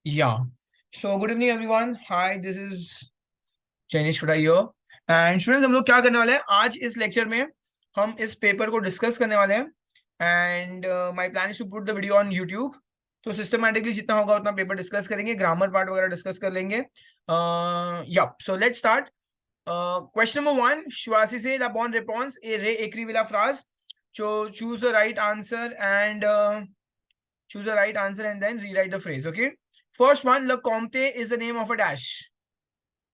Yeah. So good evening everyone. Hi, this is Janish Kuda here. And students हम लोग क्या करने वाले हैं आज इस लेक्चर में हम इस पेपर को डिस्कस करने वाले हैं and my plan is to put the video on YouTube. तो सिस्टमैटिकली जितना होगा उतना पेपर डिस्कस करेंगे, ग्रामर पार्ट वगैरह डिस्कस कर लेंगे. या so let's start. Question number 1, Shwasi said upon response a रे écrivit la phrase. So choose the right answer and then rewrite the phrase. Okay. First one, Le Comte is the name of a dash.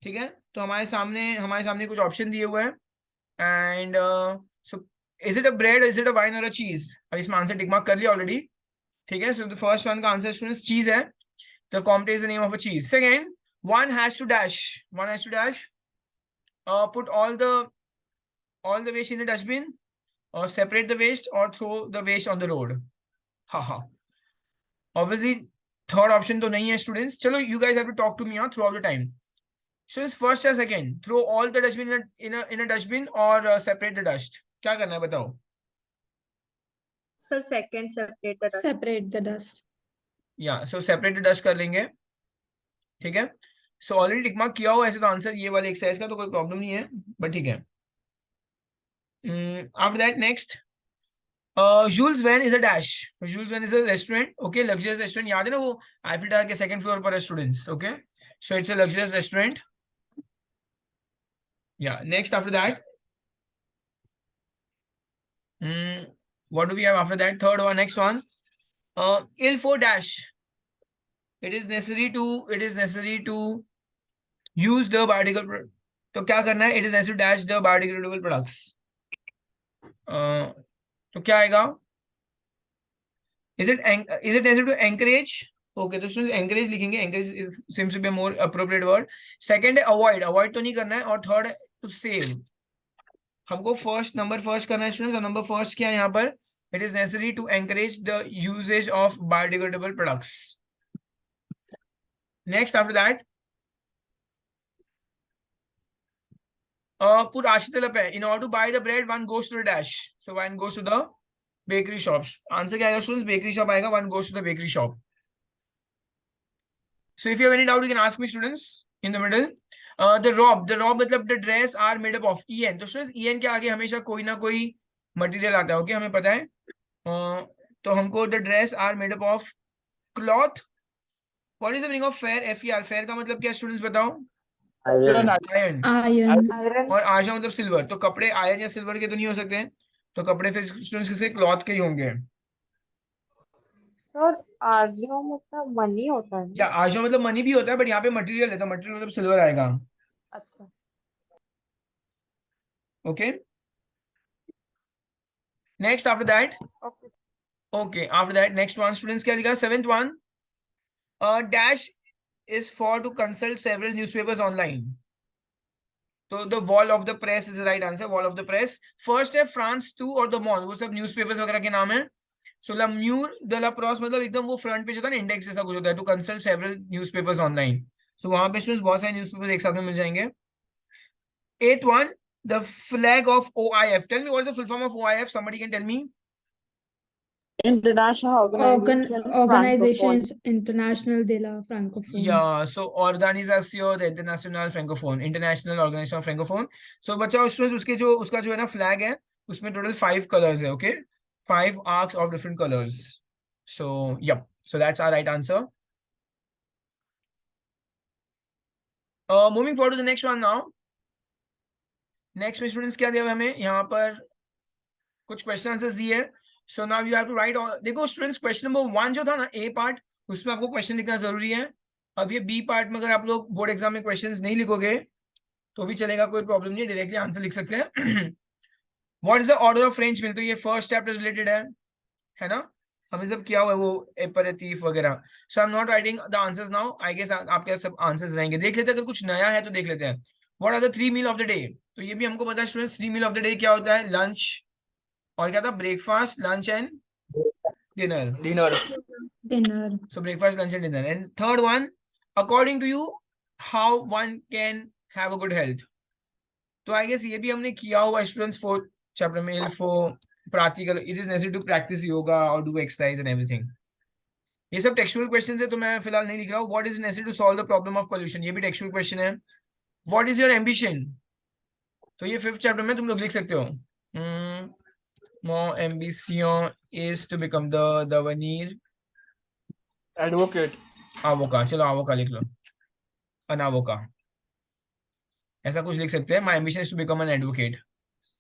ठीक है, तो हमारे सामने कुछ option दिए हुए हैं and so is it a bread, is it a wine और अ चीज. अब इसमें आंसर टिक मार्क कर लिया ऑलरेडी. ठीक है, सो द फर्स्ट वन का आंसर स्टूडेंट्स चीज है. The comte is the name of a cheese. Second, one has to dash put all the waste in the dustbin or separate the waste or throw the waste on the road. Ha. Obviously third option तो नहीं है students. चलो, you guys have to talk to me throughout the time. So it's first or second, throw all the dustbin in a dustbin or separate the dust. क्या करना है बताओ. Sir, second, separate the dust. Separate the dust. Yeah, so separate the dust कर लेंगे. ठीक है, so already tick mark किया हुआ ऐसे तो आंसर ये वाले एक्सरसाइज का तो कोई प्रॉब्लम नहीं है, बट ठीक है. After that, next, Jules Verne is a dash. Jules Verne is a restaurant. Okay, luxurious restaurant. याद है ना वो आईफिल टावर के सेकंड फ्लोर पर है students. Okay, so it's a luxurious restaurant. Yeah, next after that, what do we have after that? Third one, next one, ill for dash. It is necessary to use the biodegradable. तो क्या करना है? It is necessary to dash the biodegradable products. तो क्या आएगा? Is it necessary to encourage? Okay, तो students encourage लिखेंगे. Encourage seems to be a more appropriate word. Second है avoid तो नहीं करना है. और थर्ड है to save. हमको नंबर फर्स्ट करना है स्टूडेंट्स. और नंबर फर्स्ट क्या है यहाँ पर? It is necessary to encourage the usage of biodegradable products. Next after that, put आशितल पे. In order to buy the bread, one goes to the dash. So one goes to the bakery shops. Answer क्या आएगा students? Bakery shop आएगा. One goes to the bakery shop. So if you have any doubt, you can ask me students in the middle. The robe मतलब the dress are made up of en. तो students en के आगे हमेशा कोई ना कोई material आता है. ओके, हमें पता है. तो हमको the dress are made up of cloth. What is the meaning of fair? FER. fair का मतलब क्या स्टूडेंट्स बताओ? Iron. और आशा मतलब सिल्वर. तो कपड़े आयरन या सिल्वर के तो नहीं हो सकते. तो कपड़े फिर स्टूडेंट्स किसके? क्लॉथ के ही होंगे. सर, आर्यो मतलब मनी होता है. या आशा मतलब मनी भी होता है, बट यहाँ पे मटेरियल है तो मटेरियल मतलब सिल्वर आएगा. अच्छा. Okay, next after that. Okay. After that, next one students क्या लिखा? Seventh one, dash is for to consult several newspapers online. तो the wall of the press is the right answer. wall of the press. First है France 2 और the Monde, वो सब newspapers वगैरह के नाम है. So la mur de la pros मतलब एकदम वो फ्रंट पेज होता है ना, इंडेक्स जैसा कुछ होता है. to consult several newspapers online. So वहां पे स्टूडेंट्स बहुत सारे न्यूज़पेपर्स एक साथ में मिल जाएंगे. Eighth one, the flag of OIF. Tell me what is the full form of OIF? Somebody can tell me. International Organization International de la Francophone. Yeah, so Organización de Internacional Francophone, International Organization of Francophone. So बच्चा students उसका जो है ना flag है, उसमें total 5 colours है. Okay, 5 arcs of different colors. So yep, so that's our right answer. Moving forward to the next one now. Next में students क्या दिया हमें यहाँ पर? कुछ क्वेश्चन आंसर्स दिए. So now you have to write. देखो स्टूडेंट्स, क्वेश्चन नंबर 1 जो था ना, ए पार्ट, उसमें आपको क्वेश्चन लिखना जरूरी है. अब ये बी पार्ट में अगर आप लोग बोर्ड एग्जाम में क्वेश्चंस नहीं लिखोगे तो भी चलेगा, कोई प्रॉब्लम नहीं है, डायरेक्टली आंसर लिख सकते हैं. What is the order of French mill? तो ये फर्स्ट चैप्टर रिलेटेड है ना, हमने जब किया हुआ है वो एपरेटिव वगैरह. So I am not writing the answers now. I guess आपके सब आंसर्स रहेंगे. देख लेते हैं, अगर कुछ नया है तो देख लेते हैं. What are the 3 meal of the day? तो ये भी हमको पता है students. 3 meal of the day क्या होता है? लंच और क्या था? Breakfast, lunch and dinner. So breakfast, lunch and dinner. And third one, according to you, how one can have a good health. तो I guess ये भी हमने किया हुआ स्टूडेंट्स फोर्थ चैप्टर में. for practical, it is necessary to practice yoga or do exercise and everything. ये सब textual question है तो मैं फिलहाल नहीं लिख रहा हूँ. What is necessary to solve the problem of pollution, ये भी टेक्सचुअल क्वेश्चन है. व्हाट इज योर एम्बिशन, तो ये 5th चैप्टर में तुम लोग लिख सकते हो. More ambition is to become the दवनीर एडवोकेट. आवोका. चलो आवोका लिख लो, अनावोका, ऐसा कुछ लिख सकते हैं. My ambition is to become an advocate,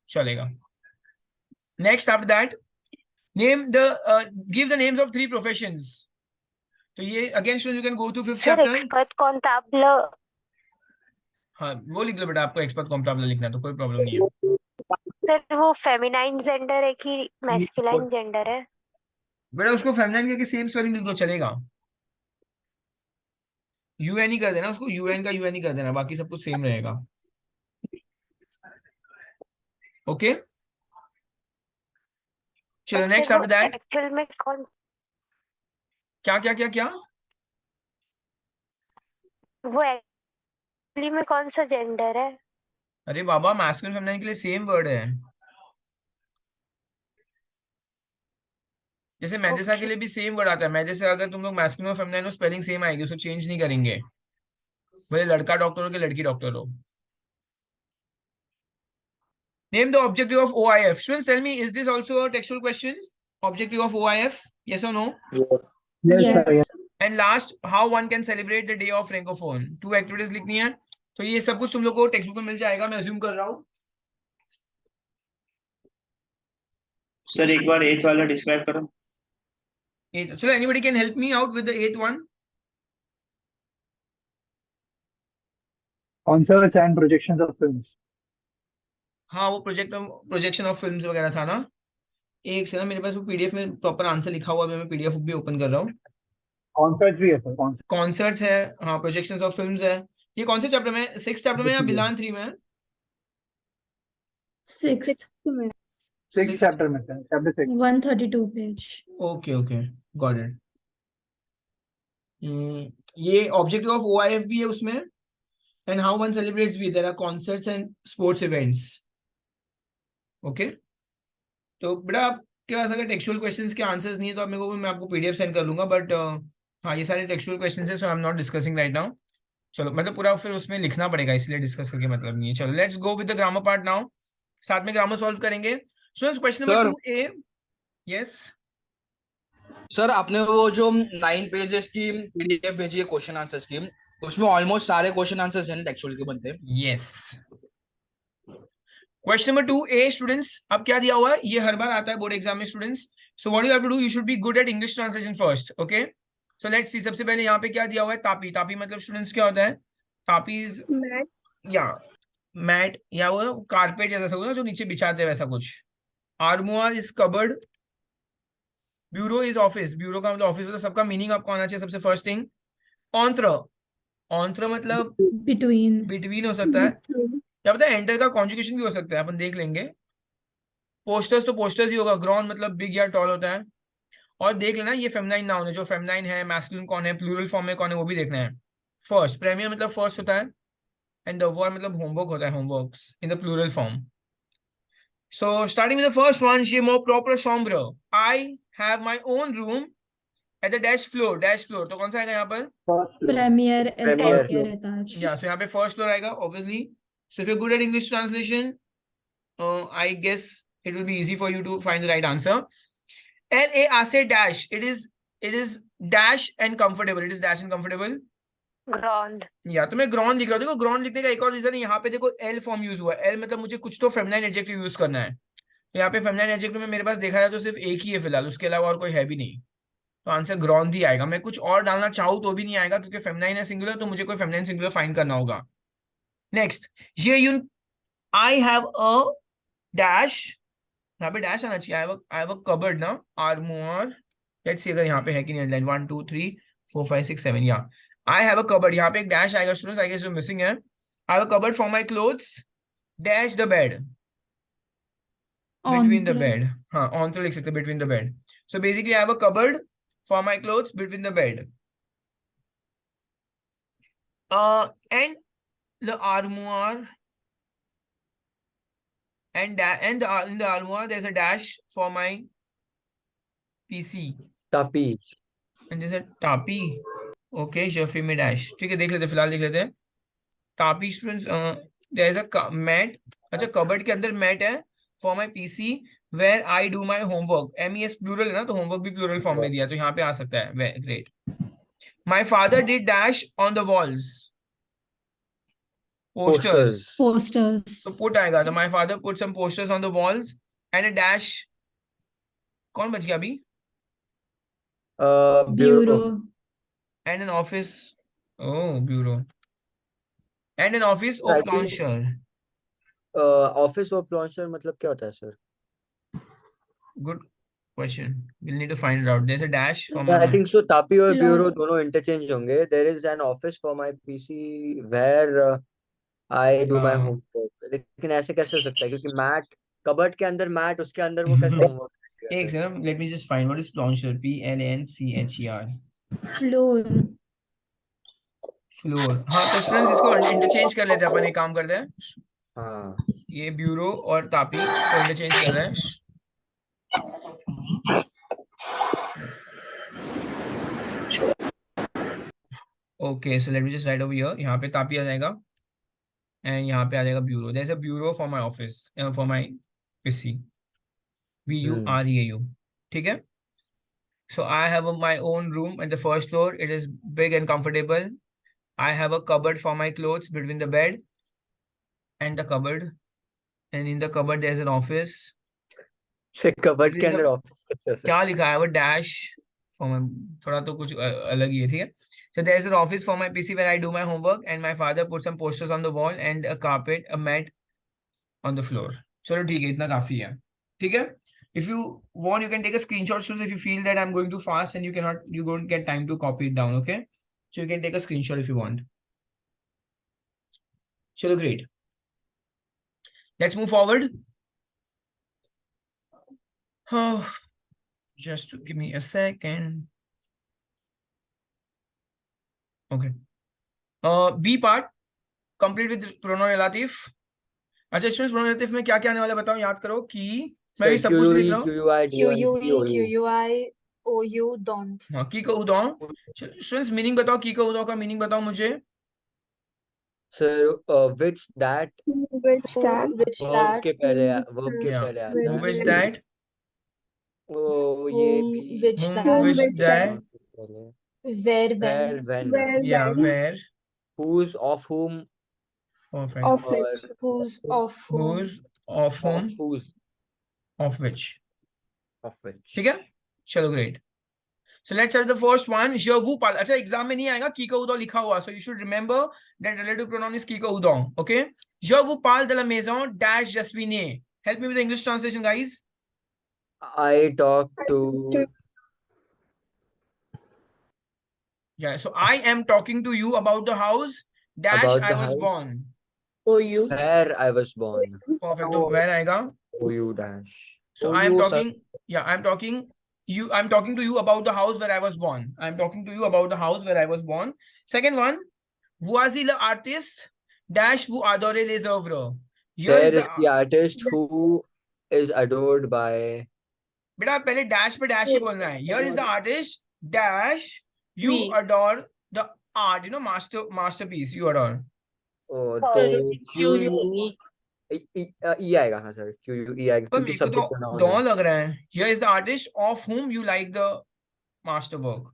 चलेगा. Next after that name the give the names of 3 professions. तो ये again student you can go to 5th chapter. एक्सपर्ट कॉन्टेबल. हाँ वो लिख लो बेटा, आपको एक्सपर्ट कॉम्पिटेबल लिखना है तो कोई प्रॉब्लम नहीं है. सर वो फेमिनाइन जेंडर है कि मैस्कुलाइन जेंडर है? बेटा उसको फेमिनाइन के सेम स्पेलिंग लिख दो, चलेगा. यूएन ही कर देना उसको, यूएन का यूएन ही कर देना, बाकी सब कुछ सेम रहेगा. ओके चलो नेक्स्ट आफ्टर दैट. एक्चुअल में कौन, क्या क्या क्या क्या वो एक्चुअली में कौन सा जेंडर है? अरे बाबा मैस्कुलिन फेमिनाइन के लिए सेम वर्ड है. जैसे मेडिसा के लिए भी सेम वर्ड आता है. मेडिसा अगर तुम लोग मैस्कुलिन और फेमिनाइन हो स्पेलिंग सेम आएगी, उसको चेंज नहीं करेंगे, भले लड़का डॉक्टर हो कि लड़की डॉक्टर हो. Name the objective of OIF. Students, tell me, is this also a textual question? Objective of OIF, yes or no? Yes. Yes. And last, how one can celebrate the day of francophone. 2 activities लिखनी है. तो ये सब कुछ तुम लोग को text book में मिल जाएगा, मैं अज्यूम कर रहा हूँ. सर एक बार 8th वाला डिस्क्राइब करो. So anybody can help me out with the 8th one? Concepts and projections of films. हाँ वो प्रोजेक्शन ऑफ फिल्म्स वगैरह था ना. एक से ना मेरे पास वो पीडीएफ में प्रॉपर आंसर लिखा हुआ है, मैं पीडीएफ भी ओपन कर रहा हूँ. Concepts भी है सर. कॉन्सर्ट्स है, हाँ प्रोजेक्शंस ऑफ फिल्म्स है. ये कौन से चैप्टर में, 6th चैप्टर में या बिलान 3 में? 6th. 6th chapter में सर. Chapter 6. 132 page. Okay okay got it. ये ऑब्जेक्टिव ऑफ ओआईएफ भी है उसमें, एंड हाउ वन सेलिब्रेट्स भी. There are concerts and sports events. Okay तो बेटा आपके पास अगर टेक्सचुअल क्वेश्चंस के आंसर्स नहीं है तो आप मेरे को, मैं आपको पीडीएफ सेंड कर लूंगा. बट हाँ ये सारे टेक्सचुअल क्वेश्चंस है, so I am not discussing right now. चलो मतलब पूरा फिर उसमें लिखना पड़ेगा, इसलिए डिस्कस करके मतलब नहीं है. चलो let's go with the grammar part now. साथ में ग्रामर सॉल्व करेंगे. Students question number 2A. Yes sir आपने वो जो 9 पेजेस की पीडीएफ भेजी है क्वेश्चन आंसर्स की, उसमें ऑलमोस्ट सारे क्वेश्चन आंसर्स हैं टेक्सचुअल के बनते हैं. Yes. Question number 2A students, अब क्या दिया हुआ है, ये हर बार आता है बोर्ड एग्जाम में students. So what you have to do, you should be good at English translation first. Okay so let's see. सबसे पहले यहाँ पे क्या दिया हुआ है, तापी. तापी मतलब स्टूडेंट्स क्या होता है, तापी इज या मैट या वो कारपेट जैसा सा ना जो नीचे बिछाते हैं वैसा कुछ. आर्मुआर is cupboard. Bureau is office. Bureau का मतलब ऑफिस. मतलब सबका मीनिंग आपको आना चाहिए सबसे फर्स्ट थिंग. ऑन्त्र. ऑन्त्र मतलब Between. बिटवीन हो सकता है, क्या पता है एंटर का कॉन्जुगेशन भी हो सकता है, अपन देख लेंगे. पोस्टर्स तो पोस्टर्स ही होगा. ग्रॉन मतलब बिग या टॉल होता है. और देख लेना ये फेमिनाइन नाउन है, जो फेमिनाइन है, मैस्कुलिन कौन है, प्लूरल फॉर्म में कौन है वो भी देखना है. फर्स्ट प्रेमियर मतलब फर्स्ट होता है, एंड devoir मतलब होमवर्क होता है, homeworks in the plural form. So starting with the first one, she more proper chambre. I have my own room at the dash floor. Dash floor. तो कौन सा आएगा यहाँ पर? Premier Premier. attached. Yeah. So यहाँ पे first floor आएगा obviously. So if you're good at English translation, I guess it will be easy for you to find the right answer. L-A-R-C dash. It is dash and comfortable. It is dash and comfortable. Ground. या तो मैं ground लिख रहा हूँ. देखो ground लिखने का एक और रीजन है, यहाँ पे देखो एल फॉर्म यूज हुआ है. एल मतलब मुझे कुछ तो फेमिनाइन एडजेक्टिव यूज करना है. तो यहाँ पे फेमिनाइन एडजेक्टिव में मेरे पास देखा जाए तो सिर्फ एक ही है फिलहाल, उसके अलावा और कोई है भी नहीं. तो आंसर ग्राउंड ही आएगा. मैं कुछ और डालना चाहूँ तो भी नहीं आएगा क्योंकि फेमिनाइन है सिंगुलर, तो मुझे कोई फेमिनाइन सिंगुलर फाइंड करना होगा. नेक्स्ट ये यून आई हैव अ डैश. यहाँ पे डैश आना चाहिए. आई हैव अ कबर्ड ना. आर्मोर. लेट्स सी अगर यहाँ पे है कि नहीं. हेडलाइन 1 2 3 4 5 6 7. या I have a cupboard. यहाँ पे एक डैश आएगा स्टूडेंट्स, I guess जो मिसिंग है. I have a cupboard for my clothes. Dash the bed. Between the bed. हाँ on तो लिख सकते between the bed. So basically I have a cupboard for my clothes between the bed. And the armoire. And in the armoire there's a dash for my PC. Tapi. जैसे टापी, okay Shafi में dash, ठीक है देख लेते हैं, फिलहाल देख लेते हैं। टापी students, there is a mat, अच्छा कबर्ड के अंदर मैट है for my PC where I do my homework, MES plural है ना, तो होमवर्क भी प्लूरल फॉर्म में दिया, तो यहाँ पे आ सकता है, great. My father did dash on the walls, posters, posters, तो पुट आएगा, तो my father put some posters on the walls and a dash, कौन बच गया अभी, bureau, एंड एन ऑफिस, ओ bureau, and an office I of think launcher, office of launcher मतलब क्या होता है sir? good question, we'll need to find it out, there's a dash from I think so तापी और Laun- bureau दोनों interchange होंगे. There is an office for my PC where I do my हाँ homework. लेकिन ऐसे कैसे हो सकता है, क्योंकि मैट कबर्ड के अंदर मैट, उसके अंदर वो कैसे होमवर्क करेगा एक sir? Second, let me just find what is plancher, PLANCHER, floor, floor, हाँ तो स्टूडेंट्स इसको इंटरचेंज कर लेते हैं, अपन एक काम करते हैं, हाँ. ये ब्यूरो और तापी को इंटरचेंज कर रहे हैं, okay so let me just right over here, यहाँ पे तापी आ जाएगा एंड यहाँ पे आ जाएगा bureau, there is a bureau for my office, for my PC, BUREAU, ठीक है। So I have my own room at the first floor. It is big and comfortable. I have a cupboard for my clothes between the bed and the cupboard. And in the cupboard there's an office. से cupboard के Between अंदर the, office कैसे हो सकता क्या लिखा है वो dash for my, थोड़ा तो कुछ अलग ही है, ठीक है। So there's an office for my PC where I do my homework and my father put some posters on the wall and a carpet, a mat on the floor. चलो ठीक है, इतना काफी है, ठीक है। If you want, you can take a screenshot. So if you feel that I'm going too fast and you don't get time to copy it down, okay? So you can take a screenshot if you want. Chalo, great. Let's move forward. Oh, just give me a second. Okay. B part, complete with pronoun relative. अच्छा students, pronoun relative में क्या क्या आने वाला है बताओ, याद करो कि मैं भी है? सब कुछ लिख रहा हूँ। QUE, QUI, OU, don't. हाँ की का उदाओ, स्टूडेंट्स मीनिंग बताओ, की का उदाओ का मीनिंग बताओ मुझे। Sir which that Which verb के पहले verb के Yeah. पहले आता Who है. which that, ओ ये Whom, भी which whom that, which that, where, where, when, when, yeah where, whose, of whom, perfect, of or which, whose, of whom. whose, of whom, of whose, of which, of which. ठीक है। चलो great. So let's start the first one. Je vous parle. अच्छा exam में नहीं आएगा की का उदो लिखा हुआ, so you should remember that relative pronoun is की का उदो, okay? Je vous parle de la maison dash je suis né. Help me with the English translation, guys. I talk to. Yeah, so I am talking to you about the house dash About I the was house. born. OU. Where I was born. Perfect. तो where आएगा? OU dash. So I am talking. Yeah, I'm talking. I'm talking to you about the house where I was born. I'm talking to you about the house where I was born. Second one. Voici le artiste dash vous adorez les œuvres. Here There is is the artist who is adored by. बेटा पहले dash पे dash ही बोलना है। Here is the artist dash you We. adore the art, you know, masterpiece you adore. तो QU E आएगा. हाँ sir, QUE आएगा पर क्योंकि मेरे को subject तो pronoun दोनों है. लग रहा है। Here is the artist of whom you like the masterwork.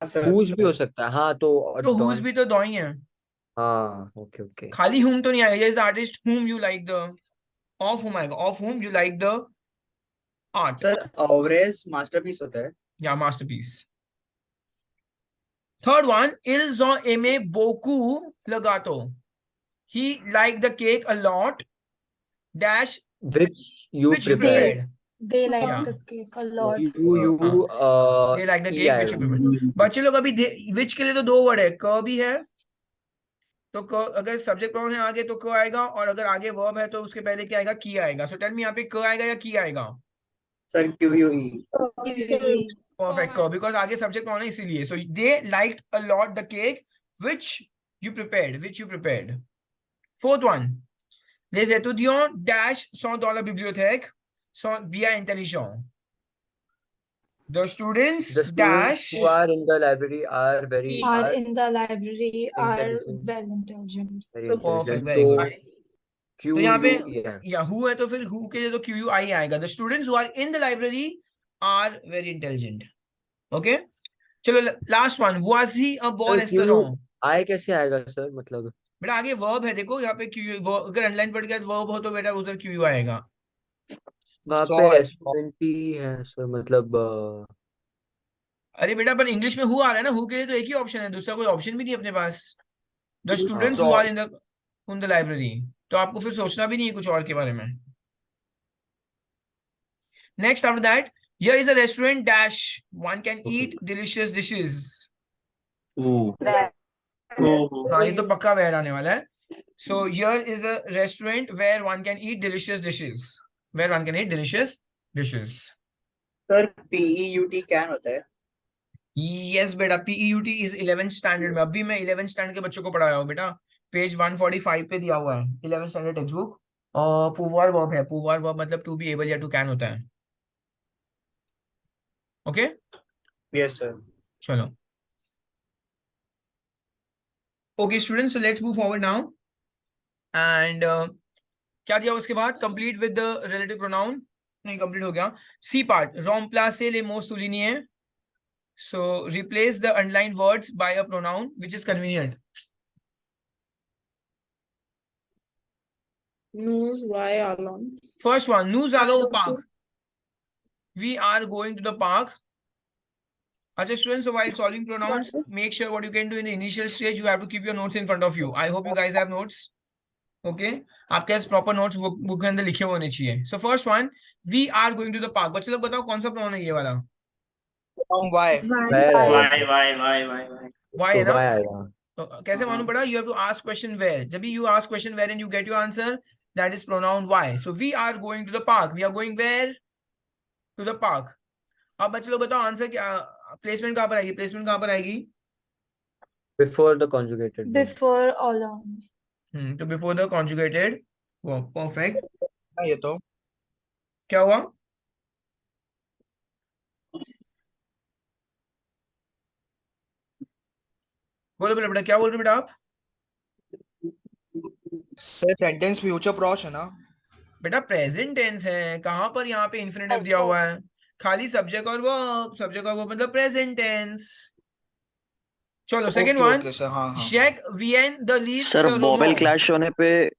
Whose भी हो सकता है. हाँ तो तो whose भी तो दो ही है, हाँ ओके ओके. खाली whom तो नहीं आएगा। Here is the artist whom you like the, of whom आएगा, of whom you like the art. सर ऑवरेज मास्टरपीस होता है. Yeah, masterpiece. Third one, ils ont aimé beaucoup le gâteau. He liked the cake a lot. Dash Which you which you prepared. prepared. They like Yeah. the cake a lot. They like the E cake which you आएगा. prepared. बच्चे लोग अभी which के लिए तो दो word है, क भी है, तो क अगर सब्जेक्ट प्रोनाउन है आगे तो क आएगा, और अगर आगे वर्ब है तो उसके पहले क्या आएगा, की आएगा। सो टेल मी यहाँ पे क आएगा या की आएगा? Sir QUE. QUE. Perfect, क, because आगे सब्जेक्ट प्रोनाउन है इसीलिए। So they liked a lot the cake which you prepared. Fourth one, les étudiants dash sont dans la bibliothèque sont bien intelligents. The students The students dash who are in the library are very Are in the library are intelligent. well intelligent. very Perfect, intelligent. very तो good. Q तो यहाँ पे U yeah. या who है तो फिर who के लिए तो QUI आएगा. The students who are in the library are very intelligent. Okay. चलो last one. Was he a born Sir, astronaut? QI कैसे आएगा सर मतलब बेटा आगे वर्ब है देखो यहाँ पे अगर अनलाइन पढ़ गया वर्ब हो तो बेटा उधर QU आएगा. वहाँ सौ पे है, S20 है सर मतलब अरे बेटा पर इंग्लिश में हु आ रहा है ना. हु के लिए तो एक ही ऑप्शन है, दूसरा कोई ऑप्शन भी नहीं है अपने पास. The students who are in the library. तो आपको फिर सोचना भी नहीं है कुछ और के बारे में. Next after that, here is a restaurant dash one can eat delicious dishes. हाँ ये तो पक्का वेयर आने वाला है. So here is a restaurant where one can eat delicious dishes. Where one can eat delicious dishes. Sir PEUT can होता है. Yes बेटा, PEUT इज 11th स्टैंडर्ड में. अभी मैं 11th स्टैंडर्ड के बच्चों को पढ़ा रहा हूँ बेटा. पेज 145 पे दिया हुआ है 11th स्टैंडर्ड टेक्स्ट बुक. पुवार वर्ब है. पुवार वर्ब मतलब टू बी एबल या टू कैन होता है. Okay yes sir. चलो. Okay students, so let's move forward now. And क्या दिया उसके बाद? Complete with the relative pronoun. नहीं कंप्लीट हो गया. C part, remplacer les mots soulignés. So replace the underlined words by a pronoun which is convenient. Nous voyons alone. First one, nous allons au parc. We are going to the park. Acha students, so while solving pronouns, make sure what you can do in the initial stage, you have to keep your notes in front of you. I hope you guys have notes. Okay, आपके पास proper notes book के अंदर लिखे हुए होने चाहिए. So first one, we are going to the park. बच्चे लोग बताओ कौन सा pronoun है ये वाला? Why? Why है ना? Y आएगा. तो कैसे मालूम पड़ा? You have to ask question where. जब भी you ask question where and you get your answer, that is pronoun why. So we are going to the park. We are going where? To the park. अब बच्चे लोग बताओ answer क्या, placement कहाँ पर आएगी? प्लेसमेंट कहाँ पर आएगी? Before the conjugated verb. Before all on. तो before the conjugated verb. Perfect. ये तो क्या हुआ? बोलो बोलो बेटा, क्या बोल रहे हो बेटा आप? सेंटेंस फ्यूचर प्रोस है ना. बेटा प्रेजेंट टेंस है. कहाँ पर यहाँ पे इन्फिनेटिव दिया हुआ है? खाली सब्जेक्ट और वर्ब. सब्जेक्ट और वर्ब मतलब प्रेजेंट टेंस. चलो सेकंड वन, ओके सर. हाँ हाँ. जैक वियन द लीड. सर मोबाइल क्लैश होने पे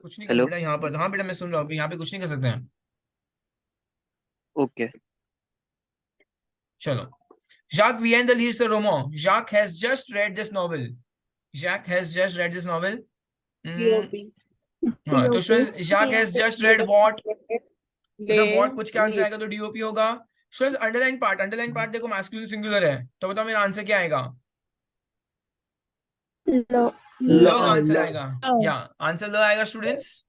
कुछ नहीं कर बेटा यहाँ पर. हाँ बेटा मैं सुन रहा हूँ. यहाँ पे कुछ नहीं कर सकते हैं. ओके. चलो. Jacques Vienne, the leads the roman. Jacques has just read this novel. Jacques has just read this novel. हाँ तो students, Jacques has just read what? मतलब what कुछ क्या आंसर आएगा? तो DOP होगा. Students, underline part. Underline part देखो masculine singular है. तो बताओ मेरा आंसर क्या आएगा? ल आंसर आएगा. या आंसर ल आएगा स्टूडेंट्स.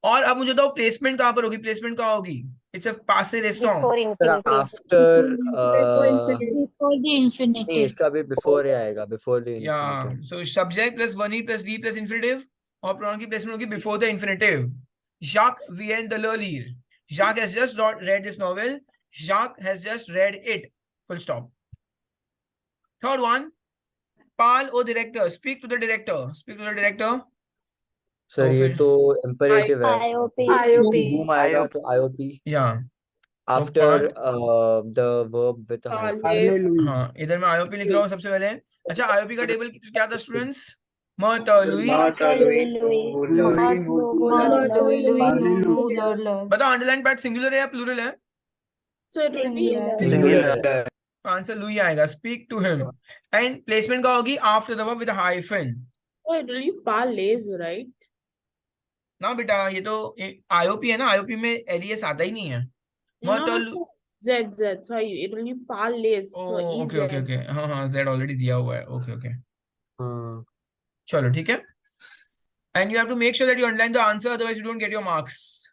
और अब मुझे बताओ प्लेसमेंट कहाँ पर होगी? प्लेसमेंट कहाँ होगी? It's a passive restaurant. Before infinitive. After Before the infinitive. नहीं इसका भी before ही आएगा. Before the या infinitive. So subject plus one E plus D plus infinitive और प्रोनाउन की प्लेसमेंट होगी before the infinitive. Jacques Vienne the leader. Jacques has just read this novel. Jacques has just read it. Full stop. Third one, Paul or director. Speak to the director. Speak to the director. Sir ये तो imperative है. IOP. IOP. Whom आएगा तो IOP. Yeah. After the verb with a hyphen. हाँ इधर मैं IOP लिख रहा हूँ सबसे पहले. अच्छा IOP का टेबल क्या था स्टूडेंट्स? मत लुई. बताओ अंडरलाइन पार्ट सिंगुलर है या प्लूरल है? Singular. आंसर लुई आएगा. Speak to him. And placement का होगी after the verb with hyphen. right? ना बेटा ये तो IOP है ना. IOP में LES आता ही नहीं है. No, Z. Sorry, it will be parlays. So okay okay okay. हाँ हाँ Z ऑलरेडी दिया हुआ है. ओके ओके हाँ. चलो ठीक है. And you have to make sure that you underline the answer, otherwise you don't get your marks.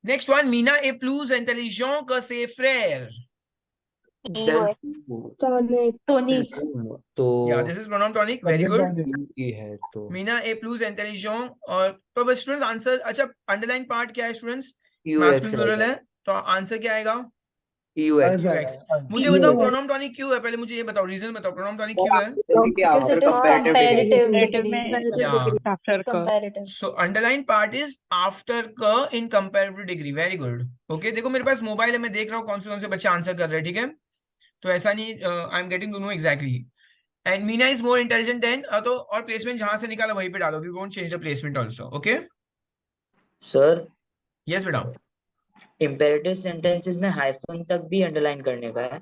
Next one, Meena est plus intelligent que ses frères. Then Tonic. तो Yeah, this is pronoun tonic. Very good. ये है तो Meena est plus intelligent. और तो बस students answer. अच्छा underline part क्या है स्टूडेंट्स? QX मैस्कुलिन प्लूरल आएगा. है. तो आंसर क्या आएगा? EUX. UX. मुझे बताओ प्रोनाउन टॉनिक क्यों है, पहले मुझे ये बताओ, रीजन बताओ, प्रोनाउन टॉनिक क्यों है? क्योंकि Because after it is comparative degree. comparative degree. Yeah. After comparative. So underline part is after ka in comparative degree. Very good. Okay, देखो मेरे पास मोबाइल है, मैं देख रहा हूँ कौन से बच्चे आंसर कर रहे हैं, ठीक है? तो ऐसा नहीं, I am getting to know exactly. And Meena is more intelligent than, तो और प्लेसमेंट जहां से निकाला वहीं पे डालो. We won't change the placement also. Okay, sir yes बेटा. इम्पेरेटिव सेंटेंसेस में हाइफन तक भी अंडरलाइन करने का है?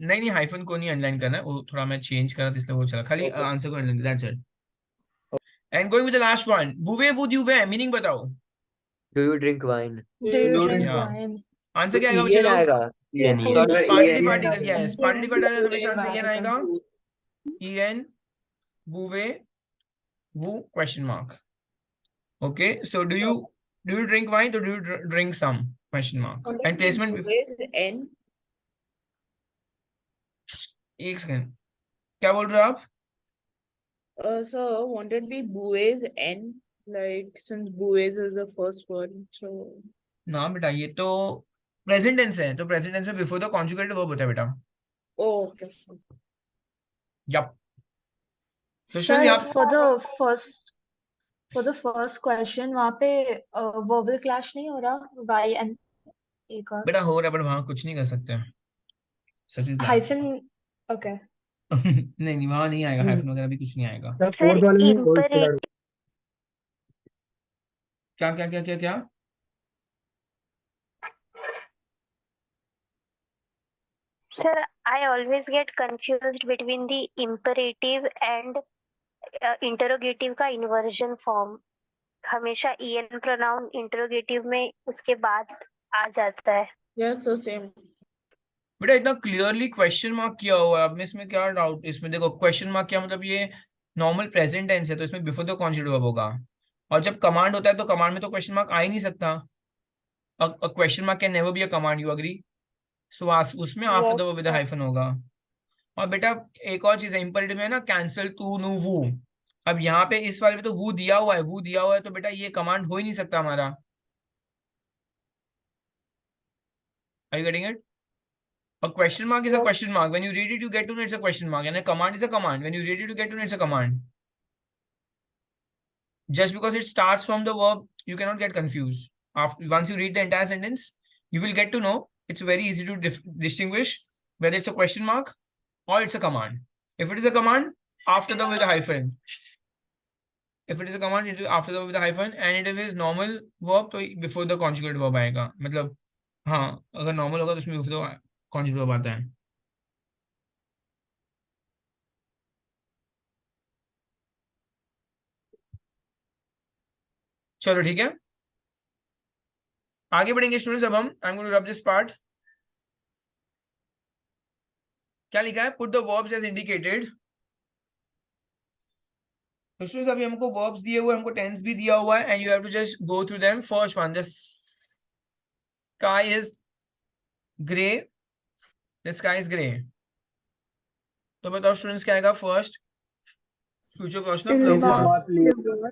नहीं हाइफन को नहीं अंडरलाइन करना है, वो थोड़ा मैं चेंज करा था इसलिए वो चला, खाली आंसर को underline, that's it. And going with the last one, Bouvier would you way, meaning बताओ. Do you drink wine? Do you drink Yeah. wine? Answer क्या आएगा EN बच्चे लोग? आएगा. EN. Sir, particle EN particle, yes particle particle हमेशा answer क्या आएगा? EN, Bouvier, वो question mark. Okay, so do you drink wine or do you drink some question mark and placement Buve's N. एक second, क्या बोल रहे हो आप? So won't it be Buve's N? Like since Buve's is the first word, so ना बेटा, ये तो प्रेजेंट टेंस है, तो प्रेजेंट टेंस में बिफोर द कॉन्जुगेटिव वर्ब होता है बेटा. okay. So yup. तो Sir, आप for the first question वहाँ पे verbal clash नहीं हो रहा? Y and एक और बेटा हो रहा है, बट वहां कुछ नहीं कर सकते. Such is hyphen. Okay. नहीं वहां नहीं आएगा, हाइफन वगैरह भी कुछ नहीं आएगा. सर फोर्थ वाले में वॉइस imperative. क्या क्या क्या क्या क्या? Sir, I always get confused between the imperative and interrogative का inversion form. हमेशा en pronoun interrogative में उसके बाद आ जाता है. yeah, so same. बेटा इतना क्लियरली क्वेश्चन मार्क किया हुआ है, अब इसमें क्या डाउट? इसमें देखो क्वेश्चन मार्क क्या मतलब, ये नॉर्मल प्रेजेंट टेंस है, तो इसमें बिफोर द कॉन्जुगेटिव वर्ब होगा. और जब कमांड होता है तो कमांड में तो क्वेश्चन मार्क आ ही नहीं सकता. Question mark can never be a command, you agree? So उसमें after the verb with hyphen होगा. और बेटा एक और चीज है, इंपरेटिव में ना कैंसल टू नु वू. अब यहाँ पे इस वाले में तो वू दिया हुआ है, वू दिया हुआ है, तो बेटा ये कमांड हो ही नहीं सकता हमारा. Are you getting it? A question mark is a question mark. When you read it, you get to know it's a question mark. And a command is a command. When you read it, you get to know it's a command. Just because it starts from the verb, you cannot get confused. Once you read the entire sentence, you will get to know. It's very easy to distinguish whether it's a question mark or it's a command. If it is a command, after the with a hyphen. If it is a command, it is after the with a hyphen. And if it is normal verb, तो before the conjugate verb आएगा. मतलब हाँ, अगर normal होगा तो उसमें before the conjugate verb आता है. चलो ठीक है, आगे बढ़ेंगे स्टूडेंट्स. अब हम I am going to rub this part. क्या लिखा है? Put the verbs as indicated. तो स्टूडेंट्स अभी हमको वर्ब्स दिए हुए, हमको टेंस भी दिया हुआ है, and you have to just go through them. First one, the sky is grey. The sky is grey. तो बताओ स्टूडेंट्स क्या आएगा first? Future question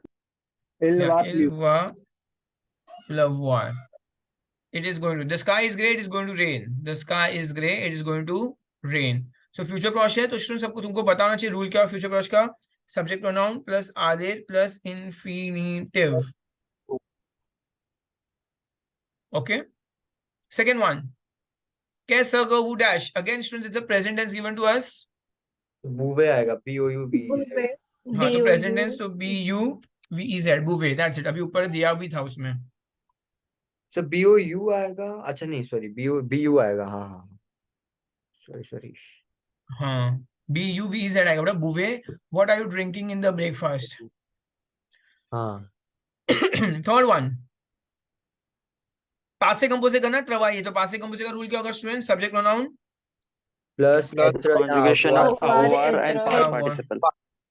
pleuvoir. It is going to, the sky is grey, it is going to rain. The sky is grey, it is going to rain. So future clause है, तो student सबको तुमको बताना चाहिए rule क्या है future clause का. Subject pronoun plus आदेर plus infinitive. Okay. Second one, कैस go who dash. Again students, it's the present tense given to us. Bouve आएगा. BOUV. हाँ, तो प्रेजेंट टेंस तो BUVEZ, बुवे. That's it. अभी ऊपर दिया भी था उसमें. सर BOU आएगा. अच्छा नहीं सॉरी, BU आएगा. हाँ हाँ सॉरी. हाँ, BUVEZ आएगा बेटा. बुवे, what are you drinking in the breakfast. हाँ. थर्ड वन, पास से कंपोज करना ट्रवाइए. तो पास से कंपोज का रूल क्या होगा student? Subject pronoun plus conjugation of avoir and past avoir. participle.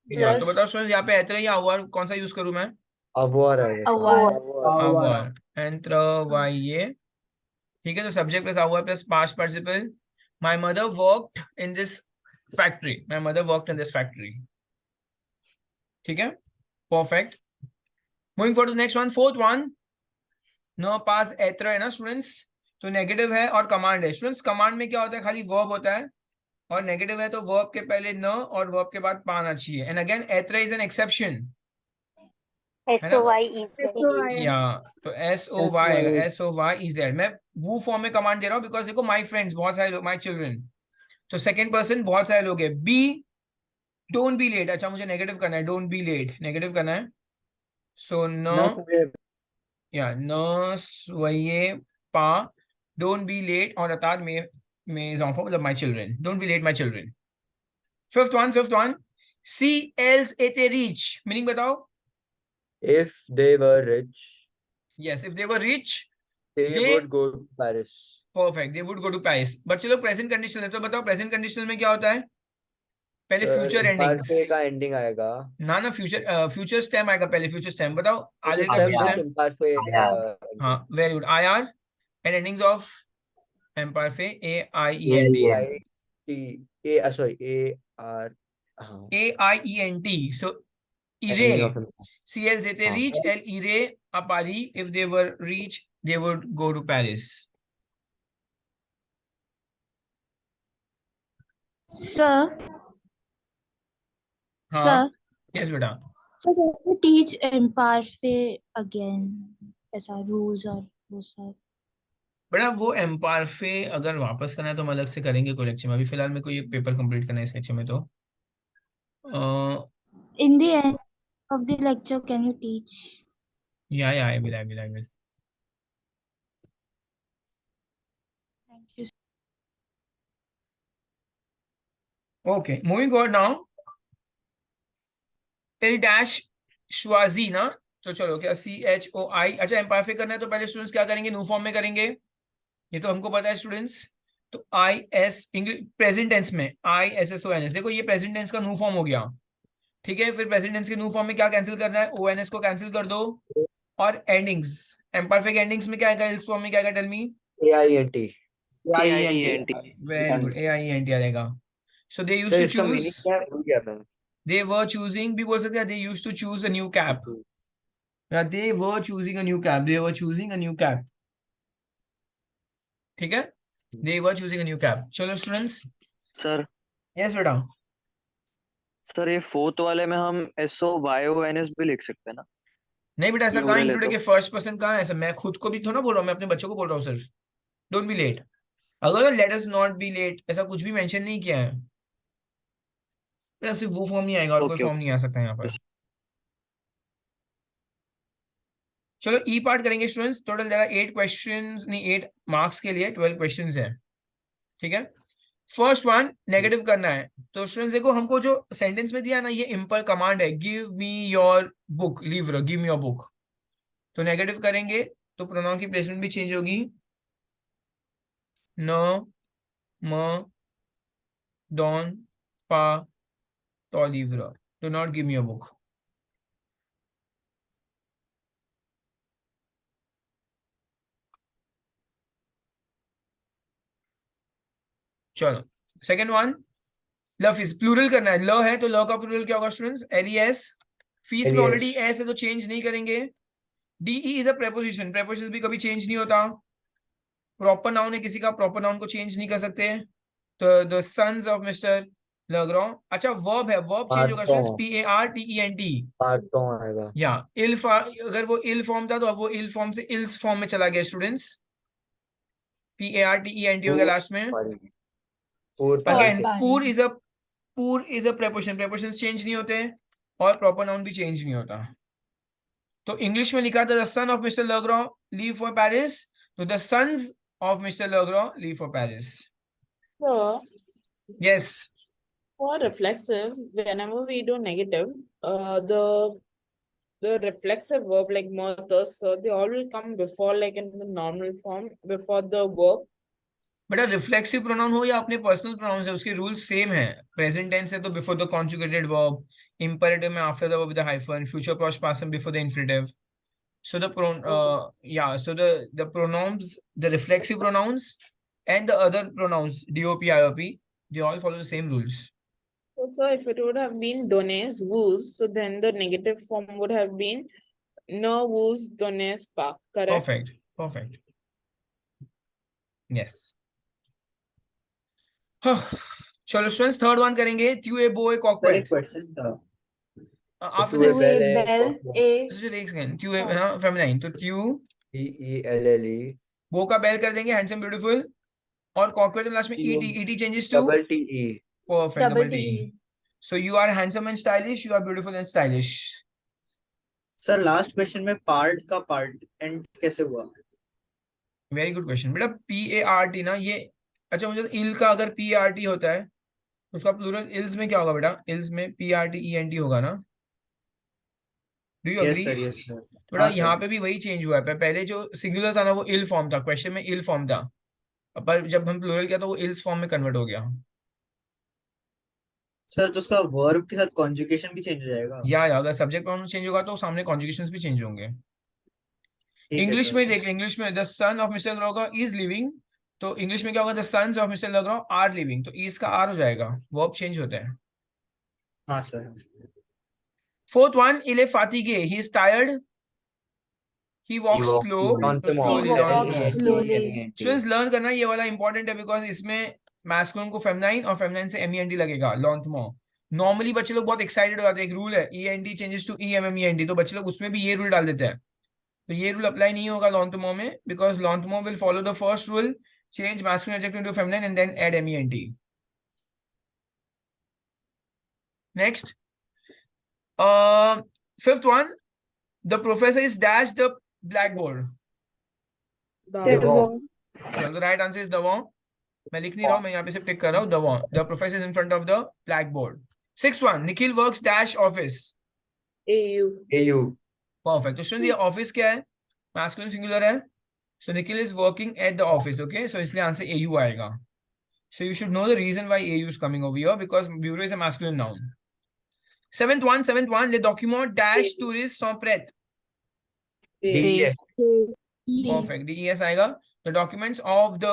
तो बताओ स्टूडेंट यहाँ पे एत्र या avoir कौन सा यूज करूं मैं? avoir आएगा. avoir. एंत्रवाइए. ठीक है, तो subject plus avoir plus past participle. My mother worked in this factory. My mother worked in this factory. ठीक है, perfect. Moving for the next one, fourth one. न पास एत्र है ना स्टूडेंट्स, तो नेगेटिव है और कमांड है। स्टूडेंट्स कमांड में क्या होता है, खाली वर्ब होता है, और नेगेटिव है तो वर्ब के पहले न और वर्ब के बाद पा आना चाहिए। एंड अगेन एत्र इज एन एक्सेप्शन, है ना। SOYEZ. या तो SOY आएगा, SOYEZ। मैं वो फॉर्म में कमांड दे रहा हूँ बिकॉज देखो माई फ्रेंड्स बहुत सारे लोग, माई चिल्ड्रन, तो सेकेंड पर्सन बहुत सारे लोग हैं। बी डोंट बी लेट, अच्छा मुझे नेगेटिव करना है, डोंट बी लेट नेगेटिव करना है। सो न या न स्वये पा, डोंट बी लेट, और अर्थात में इजाफा मतलब my children, don't be late my children. Fifth one सी एल्स एटे रीच, मीनिंग बताओ। If they were rich, yes, if they were rich they they would go to Paris. Perfect, they would go to Paris. बच्चे लोग present conditional है, तो बताओ प्रेजेंट कंडीशनल में क्या होता है, पहले Sir, फ्यूचर एंडिंग्स imperfect का ending आएगा. ना फ्यूचर स्टेम आएगा पहले, फ्यूचर स्टेम बताओ आगे Future का stem future with stem. imperfect. हाँ very good, IR and endings of imperfect AIENT, Sorry, AR. हाँ. AIENT, so Ending of ire, CL zete हाँ. reach, L ire apari, if they were reach they would go to Paris. Sir, हाँ yes बेटा, so can you teach imperfect again? ऐसा rules और वो सब. बेटा वो एम्पारफे अगर वापस करना है तो हम अलग से करेंगे कोई लेक्चर में, अभी फिलहाल में कोई एक पेपर कंप्लीट करना है इस लेक्चर में, तो In the end of the lecture, can you teach? या I will. Thank you. Okay, moving on now. L dash श्वाजी ना, तो चलो क्या CHOI, अच्छा एम्पारफे करना है तो पहले स्टूडेंट्स क्या करेंगे, न्यू फॉर्म में करेंगे, ये तो हमको पता है स्टूडेंट्स। तो IS इंग्लिश प्रेजेंट टेंस में ISSONS, देखो ये प्रेजेंट टेंस का न्यू फॉर्म हो गया, ठीक है। फिर प्रेजेंट टेंस के न्यू फॉर्म में क्या कैंसिल करना है, ONS को कैंसिल कर दो, और एंडिंग्स एम्परफेक्ट एंडिंग्स में क्या आएगा, इस फॉर्म में क्या आएगा, tell me. AIENT. Very good, AIENT आएगा। So they used Sir, to इसका meaning चूज, क्या है? भूल गया मैं. they were choosing भी बोल सकते हैं, they used to choose a new cap, they were choosing a new cap, they were choosing a new cap, ठीक है, they were choosing a new cap। चलो स्टूडेंट्स, सर यस बेटा, sir ये fourth वाले में हम SOYONS भी लिख सकते हैं ना? नहीं बेटा ऐसा कहाँ Plural है इंक्लूड है तो। कि फर्स्ट पर्सन कहाँ है, ऐसा मैं खुद को भी थोड़ा बोल रहा हूँ, मैं अपने बच्चों को बोल रहा हूँ सिर्फ, डोंट बी लेट। अगर let us not be late ऐसा कुछ भी मेंशन नहीं किया है, बेटा सिर्फ वो फॉर्म नहीं आएगा और कोई ओके फॉर्म नहीं आ सकता यहाँ पर। चलो ई पार्ट करेंगे students, total there are 8 questions, नहीं 8 मार्क्स के लिए 12 क्वेश्चंस है, ठीक है। फर्स्ट वन नेगेटिव करना है, तो स्टूडेंट्स देखो हमको जो सेंटेंस में दिया ना, ये इम्पर कमांड है, give me your book, leave, give me your book, तो नेगेटिव करेंगे तो प्रोनाउन की प्लेसमेंट भी चेंज होगी, न म डॉन पा तो leave, do not give me your book. चलो सेकेंड वन, ल फीस प्लूरल करना है, ल है तो ल का प्लूरल क्या होगा स्टूडेंट्स, LES, फीस में ऑलरेडी एस है तो चेंज नहीं करेंगे। DE is a preposition, preposition भी कभी चेंज नहीं होता, प्रॉपर नाउन है किसी का, प्रॉपर नाउन को चेंज नहीं कर सकते, तो द सन्स ऑफ मिस्टर लग्रॉ, अच्छा वर्ब है, वर्ब चेंज होगा स्टूडेंट्स, PARTENT, पार्टों आएगा. या इल, अगर वो इल फॉर्म था तो अब वो इल फॉर्म से इल्स फॉर्म में चला गया स्टूडेंट्स, PARTENT हो गया लास्ट में। अगेन पूर is a preposition, prepositions change नहीं होते और प्रॉपर नाउन भी चेंज नहीं होता। तो इंग्लिश में लिखा था the son of mister Legros leave for Paris, तो the sons of mister Legros leave for Paris. So yes, for reflexive, whenever we do negative, the reflexive verb like mother, so they all will come before, like in the normal form before the verb. बेटा reflexive pronoun हो या अपने personal pronoun है, उसके rules same है। Present tense है तो before the conjugated verb, imperative में after the verb with the hyphen, future past past before the infinitive. So the so the pronouns, the reflexive pronouns and the other pronouns DOP, IOP, they all follow the same rules. So if it would have been dones, whose, so then the negative form would have been no, whose, dones, pa, correct? Perfect. Perfect, yes. चलो students, third one करेंगे, ट्यू ए बो ए sir कॉकवेट। एक question था। After to a this, bell है bell ए एक second, ट्यू ए ना feminine, तो ट्यू TELLE बो का बेल कर देंगे, हैंडसम ब्यूटीफुल, और कॉकवेट में लास्ट में ET, ET changes to double TE perfect, double double T. T. So you are handsome and stylish, you are beautiful and stylish. Sir last question में part का part and कैसे हुआ? Very good question बेटा। PART ना ये, अच्छा मुझे इल का अगर PRT होता है उसका प्लूरल इल्स में क्या होगा बेटा? इल्स में PRTENT होगा ना? Do you yes agree? Sir, yes sir. बेटा हाँ यहाँ सर। पे भी वही चेंज हुआ है, पहले जो सिंगुलर था ना वो इल फॉर्म था, क्वेश्चन में इल फॉर्म था, पर जब हम प्लूरल किया तो वो इल्स फॉर्म में कन्वर्ट हो गया। सर तो उसका वर्ब के साथ कॉन्जुगेशन भी चेंज हो जाएगा? या अगर सब्जेक्ट प्रोनाउन चेंज होगा तो सामने कॉन्जुगेशंस भी चेंज होंगे। ठीक है इंग्लिश सर। में देख ले, इंग्लिश में the son of mister Legros is living, तो इंग्लिश में क्या होगा? The sons of mister Legros are living, तो इज का आर हो जाएगा, वर्ब चेंज होता है। हाँ sir. Fourth one, il est fatigué, he is tired, he walks walks slow, slowly. तो slowly, He walks slowly. Students learn करना, ये वाला इंपॉर्टेंट है बिकॉज इसमें मैस्कुलिन को फेमिनाइन और फेमिनाइन से MENT लगेगा, लॉन्थमो। नॉर्मली बच्चे लोग बहुत एक्साइटेड हो जाते हैं, एक रूल है ENT चेंजेस टू EMMENT, तो बच्चे लोग उसमें भी ये रूल डाल देते हैं, तो ये रूल अप्लाई नहीं होगा लॉन्थमो में, बिकॉज लॉन्थमो will follow the first rule, change masculine adjective to feminine and then add MENT। Next, fifth one, the professor is dash the blackboard. चलो the right answer is the वॉन, मैं लिख नहीं रहा हूं, मैं यहाँ पे सिर्फ टिक कर रहा हूँ, द वॉन, the professor is in front of the blackboard. Six one, Nikhil works dash office. AU. Perfect, तो स्टूडेंट्स ये ऑफिस क्या है? मैस्कुलिन सिंगुलर है, so Nikhil is working at the office, okay, so इसलिए आंसर AU आएगा। So you should know the reason why AU is coming over here, because bureau is a masculine noun. Seventh one, ले document dash tourist सॉ प्रेत। DES perfect, DES आएगा। The documents of the